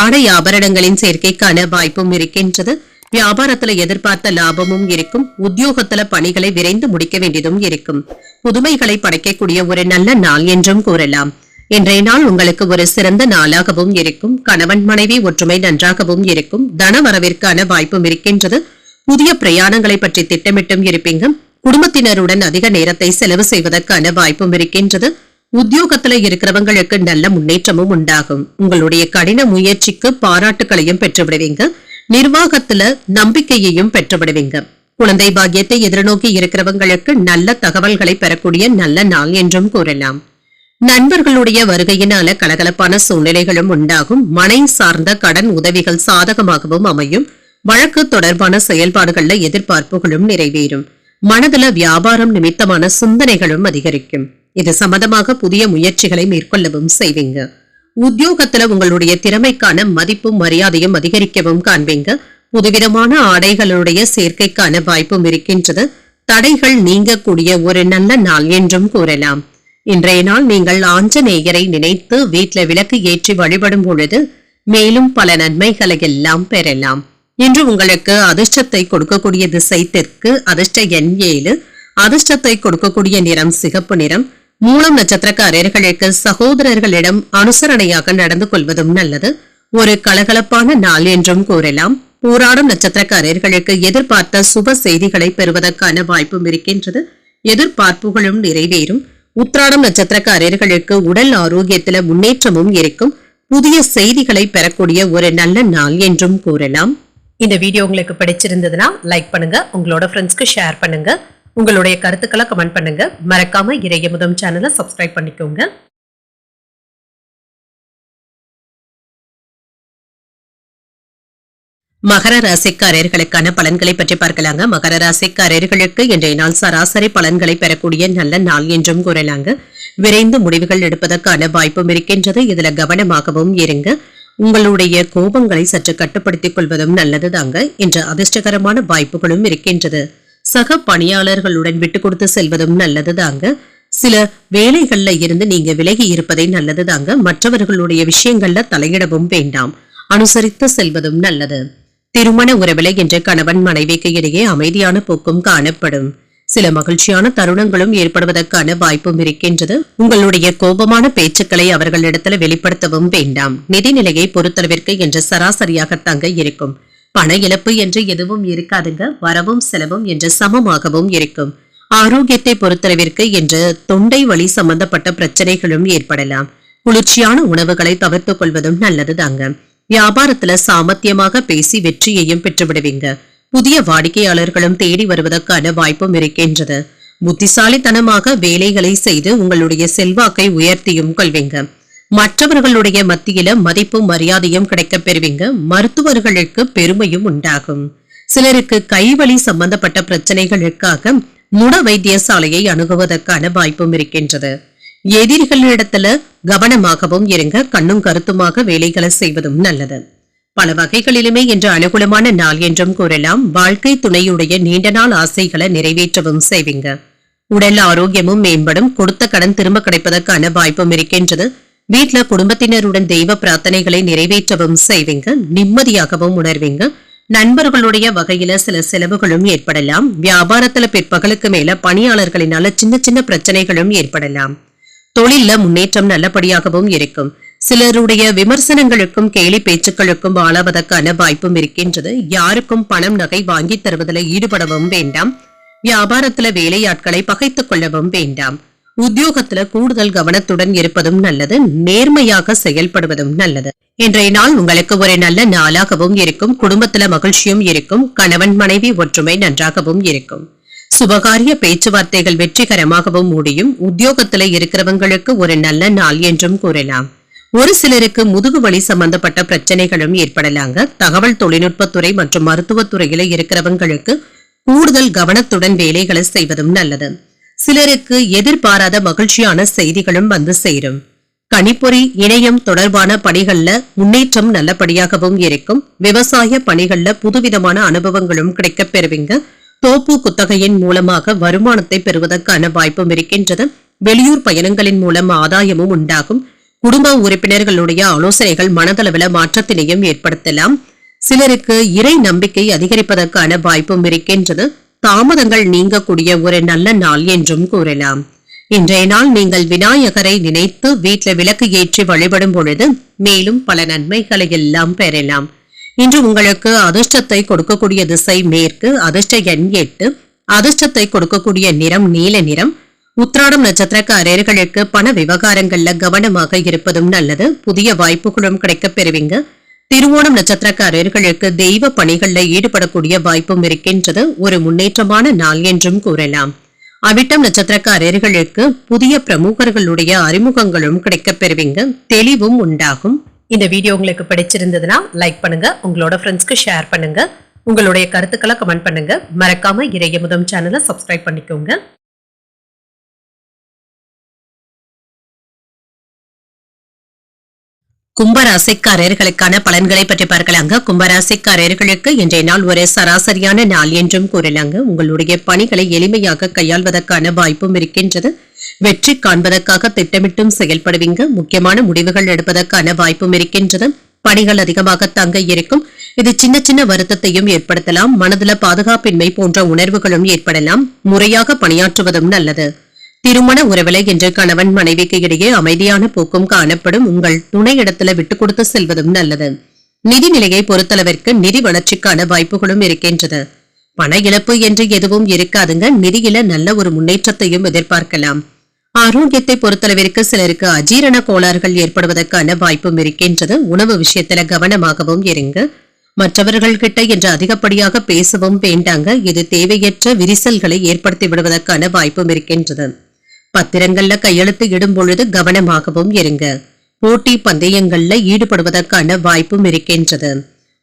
ஆடை ஆபரணங்களின் சேர்க்கைக்கான வாய்ப்பும் இருக்கின்றது. வியாபாரத்துல எதிர்பார்த்த லாபமும் இருக்கும். உத்தியோகத்துல பணிகளை விரைந்து முடிக்க வேண்டியதும் இருக்கும். புதுமைகளை படைக்கக்கூடிய ஒரு நல்ல நாள் என்றும் கூறலாம். இன்றைய நாள் உங்களுக்கு ஒரு சிறந்த நாளாகவும் இருக்கும். கணவன் மனைவி ஒற்றுமை நன்றாகவும் இருக்கும். தன வரவிற்கான வாய்ப்பும் இருக்கின்றது. புதிய பிரயாணங்களை பற்றி திட்டமிட்டும் இருப்பீங்க. குடும்பத்தினருடன் அதிக நேரத்தை செலவு செய்வதற்கான வாய்ப்பும் இருக்கின்றது. உத்தியோகத்துல இருக்கிறவங்களுக்கு நல்ல முன்னேற்றமும் உண்டாகும். உங்களுடைய கடின முயற்சிக்கு பாராட்டுகளையும் பெற்றுவிடுவீங்க. நிர்வாகத்துல நம்பிக்கையையும் பெற்றுவிடுவீங்க. குழந்தை பாக்கியத்தை எதிர்நோக்கி இருக்கிறவங்களுக்கு நல்ல தகவல்களை பெறக்கூடிய நல்ல நாள் என்றும் கூறலாம். நண்பர்களுடைய வருகையினால கலகலப்பான சூழ்நிலைகளும் உண்டாகும். மனை சார்ந்த கடன் உதவிகள் சாதகமாகவும் அமையும். வழக்கு தொடர்பான செயல்பாடுகள்ல எதிர்பார்ப்புகளும் நிறைவேறும். மனதுல வியாபாரம் நிமித்தமான சிந்தனைகளும் அதிகரிக்கும். இது சம்பந்தமாக புதிய முயற்சிகளை மேற்கொள்ளவும் செய்வீங்க. உத்தியோகத்துல உங்களுடைய திறமைக்கான மதிப்பும் மரியாதையும் அதிகரிக்கவும் காண்பீங்க. புதுவிதமான ஆடைகளுடைய சேர்க்கைக்கான வாய்ப்பும் இருக்கின்றது. தடைகள் நீங்கக்கூடிய ஒரு நல்ல நாள் என்றும் கூறலாம். இன்றைய நாள் நீங்கள் ஆஞ்சநேயரை நினைத்து வீட்டுல விளக்கு ஏற்றி வழிபடும் பொழுது மேலும் பல நன்மைகளை எல்லாம் பெறலாம். இன்று உங்களுக்கு அதிர்ஷ்டத்தை கொடுக்கக்கூடிய திசை தெற்கு. அதிர்ஷ்ட எண் 7. அதிர்ஷ்டத்தை கொடுக்கக்கூடிய நிறம் சிகப்பு நிறம். மூலம் நட்சத்திரக்காரர்களுக்கு சகோதரர்களிடம் அனுசரணையாக நடந்து கொள்வதும் நல்லது. ஒரு கலகலப்பான நாள் என்றும் கூறலாம். பூராடம் நட்சத்திரக்காரர்களுக்கு எதிர்பார்த்த சுப செய்திகளை பெறுவதற்கான வாய்ப்பும் இருக்கின்றது. எதிர்பார்ப்புகளும் நிறைவேறும். உத்திராடம் நட்சத்திரக்காரர்களுக்கு உடல் ஆரோக்கியத்தில முன்னேற்றமும் இருக்கும். புதிய செய்திகளை பெறக்கூடிய ஒரு நல்ல நாள் என்றும் கூறலாம். இந்த வீடியோ உங்களுக்கு பிடிச்சிருந்ததுன்னா லைக் பண்ணுங்க. உங்களோட ஃப்ரெண்ட்ஸ்க்கு ஷேர் பண்ணுங்க. உங்களுடைய கருத்துக்களை கமெண்ட் பண்ணுங்க. மறக்காம இறையமுதம் சேனலை சப்ஸ்கிரைப் பண்ணிக்கோங்க. மகர ராசிக்காரர்களுக்கான பலன்களை பற்றி பார்க்கலாங்க. மகர ராசிக்காரர்களுக்கு இன்றைய நாள் சராசரி பலன்களை பெறக்கூடிய நல்ல நாள் என்றும் கூறலாங்க. விரைந்து முடிவுகள் எடுப்பதற்கான வாய்ப்பும் இருக்கின்றது. இதுல கவனமாகவும் இருங்க. உங்களுடைய கோபங்களை சற்று கட்டுப்படுத்திக் கொள்வதும் நல்லதுதாங்க. இன்று அதிர்ஷ்டகரமான வாய்ப்புகளும் இருக்கின்றது. சக பணியாளர்களுடன் விட்டு கொடுத்து செல்வதும் நல்லதுதாங்க. சில வேலைகள்ல இருந்து நீங்க விலகி இருப்பதை நல்லதுதாங்க. மற்றவர்களுடைய விஷயங்கள்ல தலையிடவும் வேண்டாம். அனுசரித்து செல்வதும் நல்லது. திருமண உறவில இன்று கணவன் மனைவிக்கு இடையே அமைதியான போக்கும் காணப்படும். சில மகிழ்ச்சியான தருணங்களும் ஏற்படுவதற்கான வாய்ப்பும் இருக்கின்றது. உங்களுடைய கோபமான பேச்சுக்களை அவர்களிடத்துல வெளிப்படுத்தவும் வேண்டாம். நிதிநிலையை பொறுத்தளவிற்கு என்று சராசரியாகத்தாங்க இருக்கும். பண இழப்பு என்று எதுவும் இருக்காதுங்க. வரவும் செலவும் என்று சமமாகவும் இருக்கும். ஆரோக்கியத்தை பொறுத்தளவிற்கு என்று தொண்டை வலி சம்பந்தப்பட்ட பிரச்சனைகளும் ஏற்படலாம். குளிர்ச்சியான உணவுகளை தவிர்த்துக் கொள்வதும் நல்லதுதாங்க. வியாபாரத்துல சாமர்த்தியமாக பேசி வெற்றியையும் பெற்றுவிடுவீங்க. புதிய வாடிக்கையாளர்களும் தேடி வருவதற்கான வாய்ப்பும் இருக்கின்றது. புத்திசாலித்தனமாக வேலைகளை செய்து உங்களுடைய செல்வாக்கை உயர்த்தியும் கொள்வீங்க. மற்றவர்களுடைய மத்தியில மதிப்பும் மரியாதையும் கிடைக்கப் பெறுவீங்க. மருத்துவர்களுக்கு பெருமையும் உண்டாகும். சிலருக்கு கைவலி சம்பந்தப்பட்ட பிரச்சனைகளுக்காக முட வைத்தியசாலையை அணுகுவதற்கான வாய்ப்பும் இருக்கின்றது. எதிரிகளிடத்துல கவனமாகவும் இருங்க. கண்ணும் கருத்துமாக வேலைகளை செய்வதும் நல்லது. பல வகைகளிலுமே இன்று அனுகூலமான நாள் என்றும் கூறலாம். வாழ்க்கை துணையுடைய நீண்ட நாள் ஆசைகளை நிறைவேற்றவும் செய்வீங்க. உடல் ஆரோக்கியமும் மேம்படும். கொடுத்த கடன் திரும்ப கிடைப்பதற்கான வாய்ப்பும் இருக்கின்றது. வீட்டுல குடும்பத்தினருடன் தெய்வ பிரார்த்தனைகளை நிறைவேற்றவும் செய்வீங்க. நிம்மதியாகவும் உணர்வீங்க. நண்பர்களுடைய வகையில சில செலவுகளும் ஏற்படலாம். வியாபாரத்துல பிற்பகலுக்கு மேல பணியாளர்களினால சின்ன சின்ன பிரச்சனைகளும் ஏற்படலாம். தொழில்ல முன்னேற்றம் நல்லபடியாகவும் இருக்கும். சிலருடைய விமர்சனங்களுக்கும் கேலி பேச்சுக்களுக்கும் ஆளாவதற்கான வாய்ப்பும் இருக்கின்றது. யாருக்கும் பணம் நகை வாங்கி தருவதில் ஈடுபடவும் வேண்டாம். வியாபாரத்துல வேலையாட்களை பகைத்துக் கொள்ளவும் வேண்டாம். உத்தியோகத்துல கூடுதல் கவனத்துடன் இருப்பதும் நல்லது. நேர்மையாக செயல்படுவதும் நல்லது. இன்றைய நாள் உங்களுக்கு ஒரு நல்ல நாளாகவும் இருக்கும். குடும்பத்துல மகிழ்ச்சியும் இருக்கும். கணவன் மனைவி ஒற்றுமை நன்றாகவும் இருக்கும். சுபகாரிய பேச்சுவார்த்தைகள் வெற்றிகரமாகவும் முடியும். உத்தியோகத்துல இருக்கிறவங்களுக்கு ஒரு நல்ல நாள் என்றும் கூறலாம். ஒரு சிலருக்கு முதுகு வலி சம்பந்தப்பட்ட பிரச்சனைகளும் ஏற்படலாங்க. தகவல் தொழில்நுட்பத்துறை மற்றும் மருத்துவத்துறையில இருக்கிறவங்களுக்கு கூடுதல் கவனத்துடன் வேலைகளை செய்வதும் நல்லது. சிலருக்கு எதிர்பாராத மகிழ்ச்சியான செய்திகளும் வந்து சேரும். கணிப்பொறி இணையம் தொடர்பான பணிகள்ல முன்னேற்றம் நல்லபடியாகவும் இருக்கும். விவசாய பணிகள்ல புதுவிதமான அனுபவங்களும் கிடைக்கப் பெறுவீங்க. தோப்பு குத்தகையின் மூலமாக வருமானத்தை பெறுவதற்கான வாய்ப்பும் இருக்கின்றது. வெளியூர் பயணங்களின் மூலம் ஆதாயமும் உண்டாகும். குடும்ப உறுப்பினர்களுடைய ஆலோசனைகள் மனதளவில் மாற்றத்தினையும் ஏற்படுத்தலாம். சிலருக்கு இறை நம்பிக்கை அதிகரிப்பதற்கான வாய்ப்பும் இருக்கின்றது. தாமதங்கள் நீங்கக்கூடிய ஒரு நல்ல நாள் என்றும் கூறலாம். இன்றைய நாள் நீங்கள் விநாயகரை நினைத்து வீட்டில் விளக்கு ஏற்றி வழிபடும் பொழுது மேலும் பல நன்மைகளை எல்லாம் பெறலாம். இன்று உங்களுக்கு அதிர்ஷ்டத்தை கொடுக்கக்கூடிய திசை மேற்கு. அதிர்ஷ்ட எண் 8. அதிர்ஷ்டத்தை கொடுக்கக்கூடிய நிறம் நீல நிறம். உத்திராடம் நட்சத்திரக்காரர்களுக்கு பண விவகாரங்கள்ல கவனமாக இருப்பதும் நல்லது. புதிய வாய்ப்புகளும் கிடைக்கப் பெறுவீங்க. திருவோணம் நட்சத்திரக்காரர்களுக்கு தெய்வ பணிகள்ல ஈடுபடக்கூடிய வாய்ப்பும் இருக்கின்றது. ஒரு முன்னேற்றமான நாள் என்றும் கூறலாம். அவிட்டம் நட்சத்திரக்காரர்களுக்கு புதிய பிரமுகர்களுடைய அறிமுகங்களும் கிடைக்கப் பெறுவீங்க. தெளிவும் உண்டாகும். இந்த வீடியோ உங்களுக்கு பிடிச்சிருந்ததுன்னா லைக் பண்ணுங்க. உங்களோட ஃப்ரெண்ட்ஸ்க்கு ஷேர் பண்ணுங்க. உங்களுடைய கருத்துக்களை கமெண்ட் பண்ணுங்க. மறக்காம இறையமுதம் சேனலை சப்ஸ்கிரைப் பண்ணிக்கோங்க. கும்பராசிக்காரர்களுக்கான பலன்களை பற்றி பார்க்கலாங்க. கும்பராசிக்காரர்களுக்கு இன்றைய நாள் ஒரு சராசரியான நாள் என்றும் கூறலாங்க. உங்களுடைய பணிகளை எளிமையாக கையாள்வதற்கான வாய்ப்பும் இருக்கின்றது. வெற்றி காண்பதற்காக திட்டமிட்டும் செயல்படுவீங்க. முக்கியமான முடிவுகள் எடுப்பதற்கான வாய்ப்பும் இருக்கின்றது. பணிகள் அதிகமாக தங்க இருக்கும். இது சின்ன சின்ன வருத்தத்தையும் ஏற்படுத்தலாம். மனதுல பாதுகாப்பின்மை போன்ற உணர்வுகளும் ஏற்படலாம். முறையாக பணியாற்றுவதும் நல்லது. திருமண உறவில இன்று கணவன் மனைவிக்கு இடையே அமைதியான போக்கும் காணப்படும். உங்கள் துணையிடத்துல விட்டுக் கொடுத்து செல்வதும் நல்லது. நிதி நிலையை பொறுத்தளவிற்கு நிதி வளர்ச்சிக்கான வாய்ப்புகளும் இருக்கின்றது. பண இழப்பு என்று எதுவும் இருக்காதுங்க. நிதியில நல்ல ஒரு முன்னேற்றத்தையும் எதிர்பார்க்கலாம். ஆரோக்கியத்தை பொறுத்தளவிற்கு சிலருக்கு அஜீரண கோளாறுகள் ஏற்படுவதற்கான வாய்ப்பும் இருக்கின்றது. உணவு விஷயத்துல கவனமாகவும் இருங்க. மற்றவர்கள் கிட்ட என்று அதிகப்படியாக பேசவும் வேண்டாங்க. இது தேவையற்ற விரிசல்களை ஏற்படுத்தி விடுவதற்கான வாய்ப்பும் இருக்கின்றது. பத்திரங்கள்ல கையெழுத்து இடும் பொழுது கவனமாகவும் இருங்க. போட்டி பந்தயங்கள்ல ஈடுபடுவதற்கான வாய்ப்பும் இருக்கின்றது.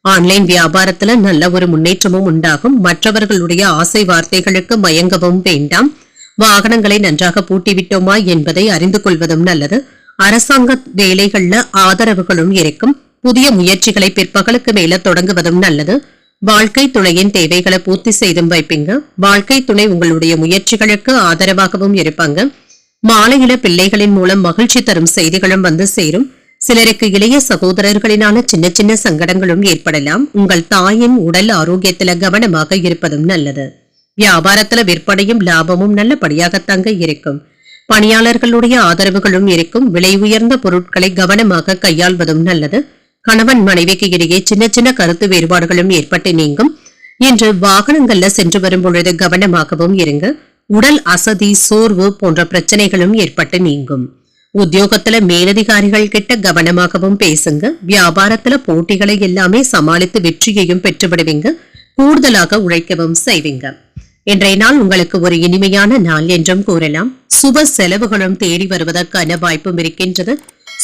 ஆன்லைன் வியாபாரத்துல நல்ல ஒரு முன்னேற்றமும் உண்டாகும். மற்றவர்களுடைய ஆசை வார்த்தைகளுக்கு மயங்கவும் வேண்டாம். வாகனங்களை நன்றாக பூட்டிவிட்டோமா என்பதை அறிந்து கொள்வதும் நல்லது. அரசாங்க வேலைகள்ல ஆதரவுகளும் இருக்கும். புதிய முயற்சிகளை பிற்பகலுக்கு மேல தொடங்குவதும் நல்லது. வாழ்க்கை துணையின் தேவைகளை பூர்த்தி செய்தும் வைப்பீங்க. வாழ்க்கை துணை உங்களுடைய முயற்சிகளுக்கு ஆதரவாகவும் இருப்பாங்க. மாலையில பிள்ளைகளின் மூலம் மகிழ்ச்சி தரும் செய்திகளும் வந்து சேரும். சிலருக்கு இளைய சகோதரர்களினால சின்ன சின்ன சங்கடங்களும் ஏற்படலாம். உங்கள் தாயின் உடல் ஆரோக்கியத்துல கவனமாக இருப்பதும் நல்லது. வியாபாரத்துல விற்பனையும் லாபமும் நல்லபடியாக தங்க இருக்கும். பணியாளர்களுடைய ஆதரவுகளும் இருக்கும். விலை உயர்ந்த பொருட்களை கவனமாக கையாள்வதும் நல்லது. கணவன் மனைவிக்கு இடையே சின்ன சின்ன கருத்து வேறுபாடுகளும் ஏற்பட்டு நீங்கும். இன்று வாகனங்கள்ல சென்று வரும் பொழுது கவனமாகவும் இருங்க. உடல் அசதி சோர்வு போன்ற பிரச்சனைகளும் ஏற்பட்டு நீங்கும். உத்தியோகத்துல மேலதிகாரிகள் கிட்ட கவனமாகவும் பேசுங்க. வியாபாரத்துல போட்டிகளை எல்லாமே சமாளித்து வெற்றியையும் பெற்றுவிடுவீங்க. கூடுதலாக உழைக்கவும் செய்வீங்க. இன்றைய நாள் உங்களுக்கு ஒரு இனிமையான நாள் என்றும் கூறலாம். சுப செலவுகளும் தேடி வருவதற்கான வாய்ப்பும் இருக்கின்றது.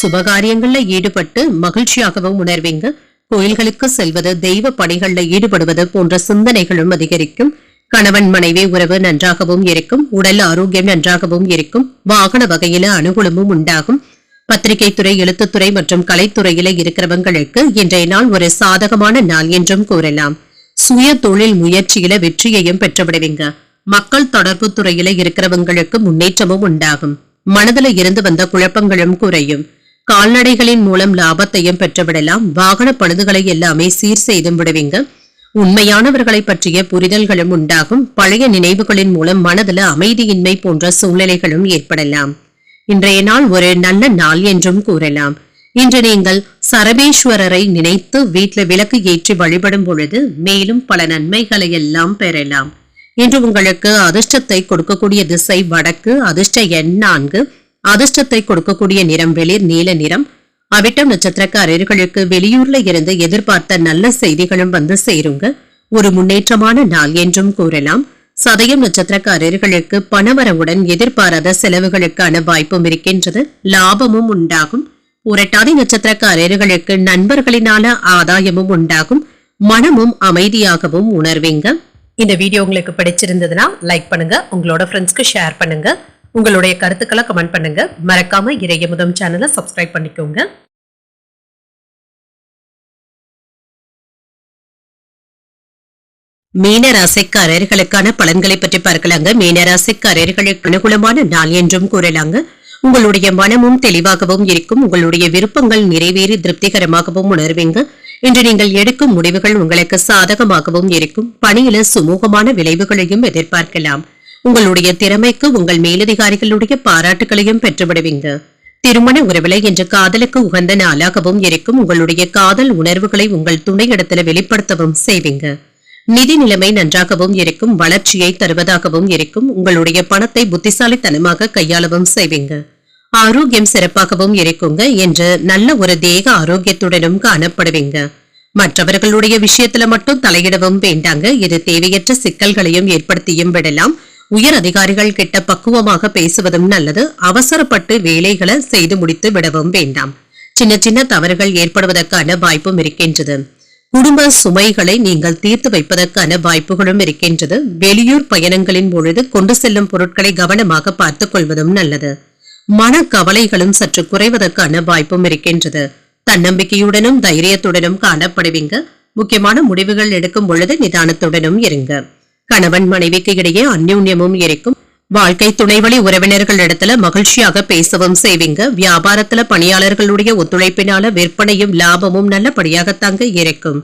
சுபகாரியங்கள்ல ஈடுபட்டு மகிழ்ச்சியாகவும் உணர்வீங்க. கோயில்களுக்கு செல்வது, தெய்வ பணிகள்ல ஈடுபடுவது போன்ற சிந்தனைகளும் அதிகரிக்கும். கணவன் மனைவி உறவு நன்றாகவும் இருக்கும். உடல் ஆரோக்கியம் நன்றாகவும் இருக்கும். வாகன வகையில அனுகூலமும் உண்டாகும். பத்திரிகை துறை, எழுத்துத்துறை மற்றும் கலைத்துறையில இருக்கிறவங்களுக்கு இன்றைய நாள் ஒரு சாதகமான நாள் என்றும் கூறலாம். சுய தொழில் முயற்சியில வெற்றியையும் பெற்றுவிடுவீங்க. மக்கள் தொடர்பு துறையில இருக்கிறவங்களுக்கு முன்னேற்றமும் உண்டாகும். மனதில இருந்து வந்த குழப்பங்களும் குறையும். கால்நடைகளின் மூலம் லாபத்தையும் பெற்றுவிடலாம். வாகன பழுதுகளை எல்லாமே சீர் செய்தும் விடுவீங்க. உண்மையானவர்களை பற்றிய புரிதல்களும் உண்டாகும். பழைய நினைவுகளின் மூலம் மனதில அமைதியின்மை போன்ற சூழ்நிலைகளும் ஏற்படலாம். இன்றைய நாள் ஒரு நல்ல நாள் என்றும் கூறலாம். இன்று நீங்கள் சரபேஸ்வரரை நினைத்து வீட்டில் விளக்கு ஏற்றி வழிபடும் பொழுது மேலும் பல நன்மைகளை எல்லாம் பெறலாம். இன்று உங்களுக்கு அதிர்ஷ்டத்தை கொடுக்கக்கூடிய திசை வடக்கு. அதிர்ஷ்ட எண் 4. அதிர்ஷ்டத்தை கொடுக்கக்கூடிய நிறம் வெளிர் நீல நிறம். அவிட்டம் நட்சத்திரக்காரர்களுக்கு வெளியூர்ல இருந்து எதிர்பார்த்த நல்ல செய்திகளும் வந்து சேருங்க. ஒரு முன்னேற்றமான நாள் என்றும் கூறலாம். சதயம் நட்சத்திரக்காரர்களுக்கு பணவரவுடன் எதிர்பாராத செலவுகளுக்கான வாய்ப்பும் இருக்கின்றது. லாபமும் உண்டாகும். புரட்டாதி நட்சத்திரக்காரர்களுக்கு நண்பர்களினால ஆதாயமும் உண்டாகும். மனமும் அமைதியாகவும் உணர்வீங்க. இந்த வீடியோ உங்களுக்கு பிடிச்சிருந்ததுன்னா லைக் பண்ணுங்க. உங்களோட ஃப்ரெண்ட்ஸ்க்கு ஷேர் பண்ணுங்க. உங்களுடைய கருத்துக்களை கமெண்ட் பண்ணுங்க. மறக்காம இறையமுதம் சேனலை சப்ஸ்கிரைப் பண்ணிக்கோங்க. மீனராசிக்காரர்களுக்கான பலன்களை பற்றி பார்க்கலாங்க. மீனராசிக்காரர்களுக்கு அனுகூலமான நாள் என்றும் கூறலாங்க. உங்களுடைய மனமும் தெளிவாகவும் இருக்கும். உங்களுடைய விருப்பங்கள் நிறைவேறி திருப்திகரமாகவும் உணர்வீங்க. இன்று நீங்கள் எடுக்கும் முடிவுகள் உங்களுக்கு சாதகமாகவும் இருக்கும். பணியில சுமூகமான விளைவுகளையும் எதிர்பார்க்கலாம். உங்களுடைய திறமைக்கு உங்கள் மேலதிகாரிகளுடைய பாராட்டுகளையும் பெற்றுவிடுவீங்க. திருமண உறவுல இன்று காதலுக்கு உகந்த நாளாகவும் இருக்கும். உங்களுடைய காதல் உணர்வுகளை உங்கள் துணையிடத்துல வெளிப்படுத்தவும் செய்வீங்க. நிதி நிலைமை நன்றாகவும் இருக்கும். வளர்ச்சியை தருவதாகவும் இருக்கும். உங்களுடைய பணத்தை புத்திசாலித்தனமாக கையாளவும் செய்வீங்க. ஆரோக்கியம் சிறப்பாகவும் இருக்குங்க. என்று நல்ல ஒரு தேக ஆரோக்கியத்துடனும் காணப்படுவீங்க. மற்றவர்களுடைய விஷயத்துல மட்டும் தலையிடவும் வேண்டாங்க. இது தேவையற்ற சிக்கல்களையும் ஏற்படுத்தியும் விடலாம். உயர் அதிகாரிகள் கிட்ட பக்குவமாக பேசுவதும் நல்லது. அவசரப்பட்டு வேலைகளை செய்து முடித்து விடவும் வேண்டாம். சின்ன சின்ன தவறுகள் ஏற்படுவதற்கான வாய்ப்பும் இருக்கின்றது. குடும்ப சுமைகளை நீங்கள் தீர்த்து வைப்பதற்கான வாய்ப்புகளும் இருக்கின்றது. வெளியூர் பயணங்களின் பொழுது கொண்டு செல்லும் பொருட்களை கவனமாக பார்த்துக் கொள்வதும் நல்லது. மன கவலைகளும் சற்று குறைவதற்கான வாய்ப்பும் இருக்கின்றது. தன்னம்பிக்கையுடனும் தைரியத்துடனும் காணப்படுவீங்க. முக்கியமான முடிவுகள் எடுக்கும் பொழுது நிதானத்துடனும் இருங்க. கணவன் மனைவிக்கு இடையே அந்யோன்யமும் இருக்கும். வாழ்க்கை துணைவழி உறவினர்கள் இடத்துல மகிழ்ச்சியாக பேசவும் செய்வீங்க. வியாபாரத்துல பணியாளர்களுடைய ஒத்துழைப்பினால விற்பனையும் லாபமும் நல்லபடியாகத்தாங்க இருக்கும்.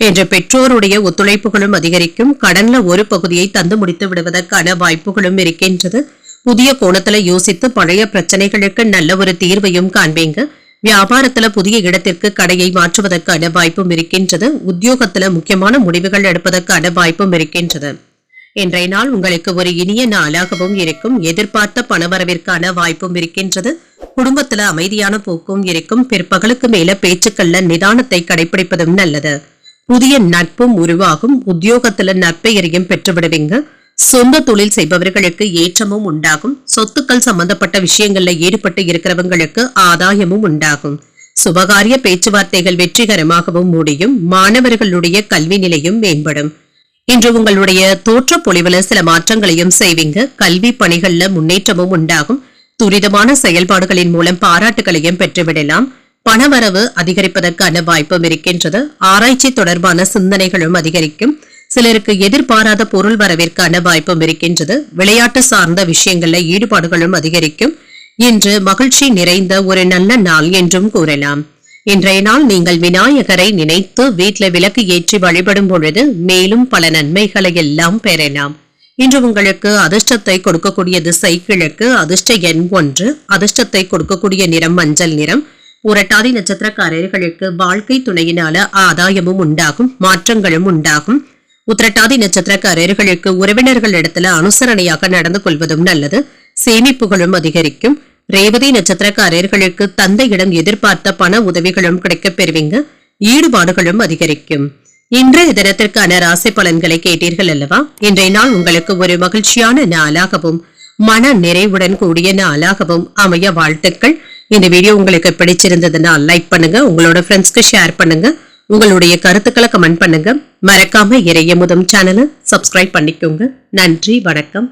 என்று பெற்றோருடைய ஒத்துழைப்புகளும் அதிகரிக்கும். கடன்ல ஒரு பகுதியை தந்து முடித்து விடுவதற்கான வாய்ப்புகளும் இருக்கின்றது. புதிய கோணத்துல யோசித்து பழைய பிரச்சனைகளுக்கு நல்ல ஒரு தீர்வையும் காண்பீங்க. வியாபாரத்துல புதிய இடத்திற்கு கடையை மாற்றுவதற்கான வாய்ப்பும் இருக்கின்றது. உத்தியோகத்துல முக்கியமான முடிவுகள் எடுப்பதற்கான வாய்ப்பும் இருக்கின்றது. இன்றைய நாள் உங்களுக்கு ஒரு இனிய நாளாகவும் இருக்கும். எதிர்பார்த்த பணவரவிற்கான வாய்ப்பும் இருக்கின்றது. குடும்பத்துல அமைதியான போக்கும் இருக்கும். பிற்பகலுக்கு மேல பேச்சுக்கள்ல நிதானத்தை கடைபிடிப்பதும் நல்லது. புதிய நட்பும் உருவாகும். உத்தியோகத்துல நற்பெயரையும் பெற்றுவிடுவீங்க. சொந்த தொழில் செய்பவர்களுக்கு ஏற்றமும் உண்டாகும். சொத்துக்கள் சம்பந்தப்பட்ட விஷயங்கள்ல ஈடுபட்டு இருக்கிறவங்களுக்கு ஆதாயமும் உண்டாகும். சுபகாரிய பேச்சுவார்த்தைகள் வெற்றிகரமாகவும் முடியும். மாணவர்களுடைய கல்வி நிலையும் மேம்படும். இன்று உங்களுடைய தோற்ற பொலிவுல சில மாற்றங்களையும் செய்வீங்க. கல்வி பணிகள்ல முன்னேற்றமும் உண்டாகும். துரிதமான செயல்பாடுகளின் மூலம் பாராட்டுகளையும் பெற்றுவிடலாம். பணவரவு அதிகரிப்பதற்கான வாய்ப்பும் இருக்கின்றது. ஆராய்ச்சி தொடர்பான சிந்தனைகளும் அதிகரிக்கும். சிலருக்கு எதிர்பாராத பொருள் வரவிற்கான வாய்ப்பும் இருக்கின்றது. விளையாட்டு சார்ந்த விஷயங்கள்ல ஈடுபாடுகளும் அதிகரிக்கும். இன்று மகிழ்ச்சி நிறைந்த ஒரு நல்ல நாள் என்றும் கூறலாம். இன்றைய நாள் நீங்கள் விநாயகரை நினைத்து வீட்டில விளக்கு ஏற்றி வழிபடும் பொழுது மேலும் பல நன்மைகளை எல்லாம் பெறலாம். இன்று உங்களுக்கு அதிர்ஷ்டத்தை கொடுக்கக்கூடிய திசை கிழக்கு. அதிர்ஷ்ட எண் 1. அதிர்ஷ்டத்தை கொடுக்கக்கூடிய நிறம் மஞ்சள் நிறம். புரட்டாதி நட்சத்திரக்காரர்களுக்கு வாழ்க்கை துணையினால ஆதாயமும் உண்டாகும். மாற்றங்களும் உண்டாகும். உத்திரட்டாதி நட்சத்திரக்காரர்களுக்கு உறவினர்கள் இடத்துல அனுசரணையாக நடந்து கொள்வதும் நல்லது. சேமிப்புகளும் அதிகரிக்கும். ரேவதி நட்சத்திரக்காரர்களுக்கு தந்தையிடம் எதிர்பார்த்த பண உதவிகளும் கிடைக்கப் பெறுவீங்க. ஈடுபாடுகளும் அதிகரிக்கும். இன்றைய தினத்திற்கான ராசி பலன்களை கேட்டீர்கள் அல்லவா? இன்றைய நாள் உங்களுக்கு ஒரு மகிழ்ச்சியான நாளாகவும் மன நிறைவுடன் கூடிய நாளாகவும் அமைய வாழ்த்துக்கள். இந்த வீடியோ உங்களுக்கு பிடிச்சிருந்ததுன்னா லைக் பண்ணுங்க, உங்களோட ஃப்ரெண்ட்ஸ்க்கு ஷேர் பண்ணுங்க, உங்களுடைய கருத்துக்களை கமெண்ட் பண்ணுங்க. மறக்காம இறையமுதம் சேனலை சப்ஸ்கிரைப் பண்ணிக்கோங்க. நன்றி, வணக்கம்.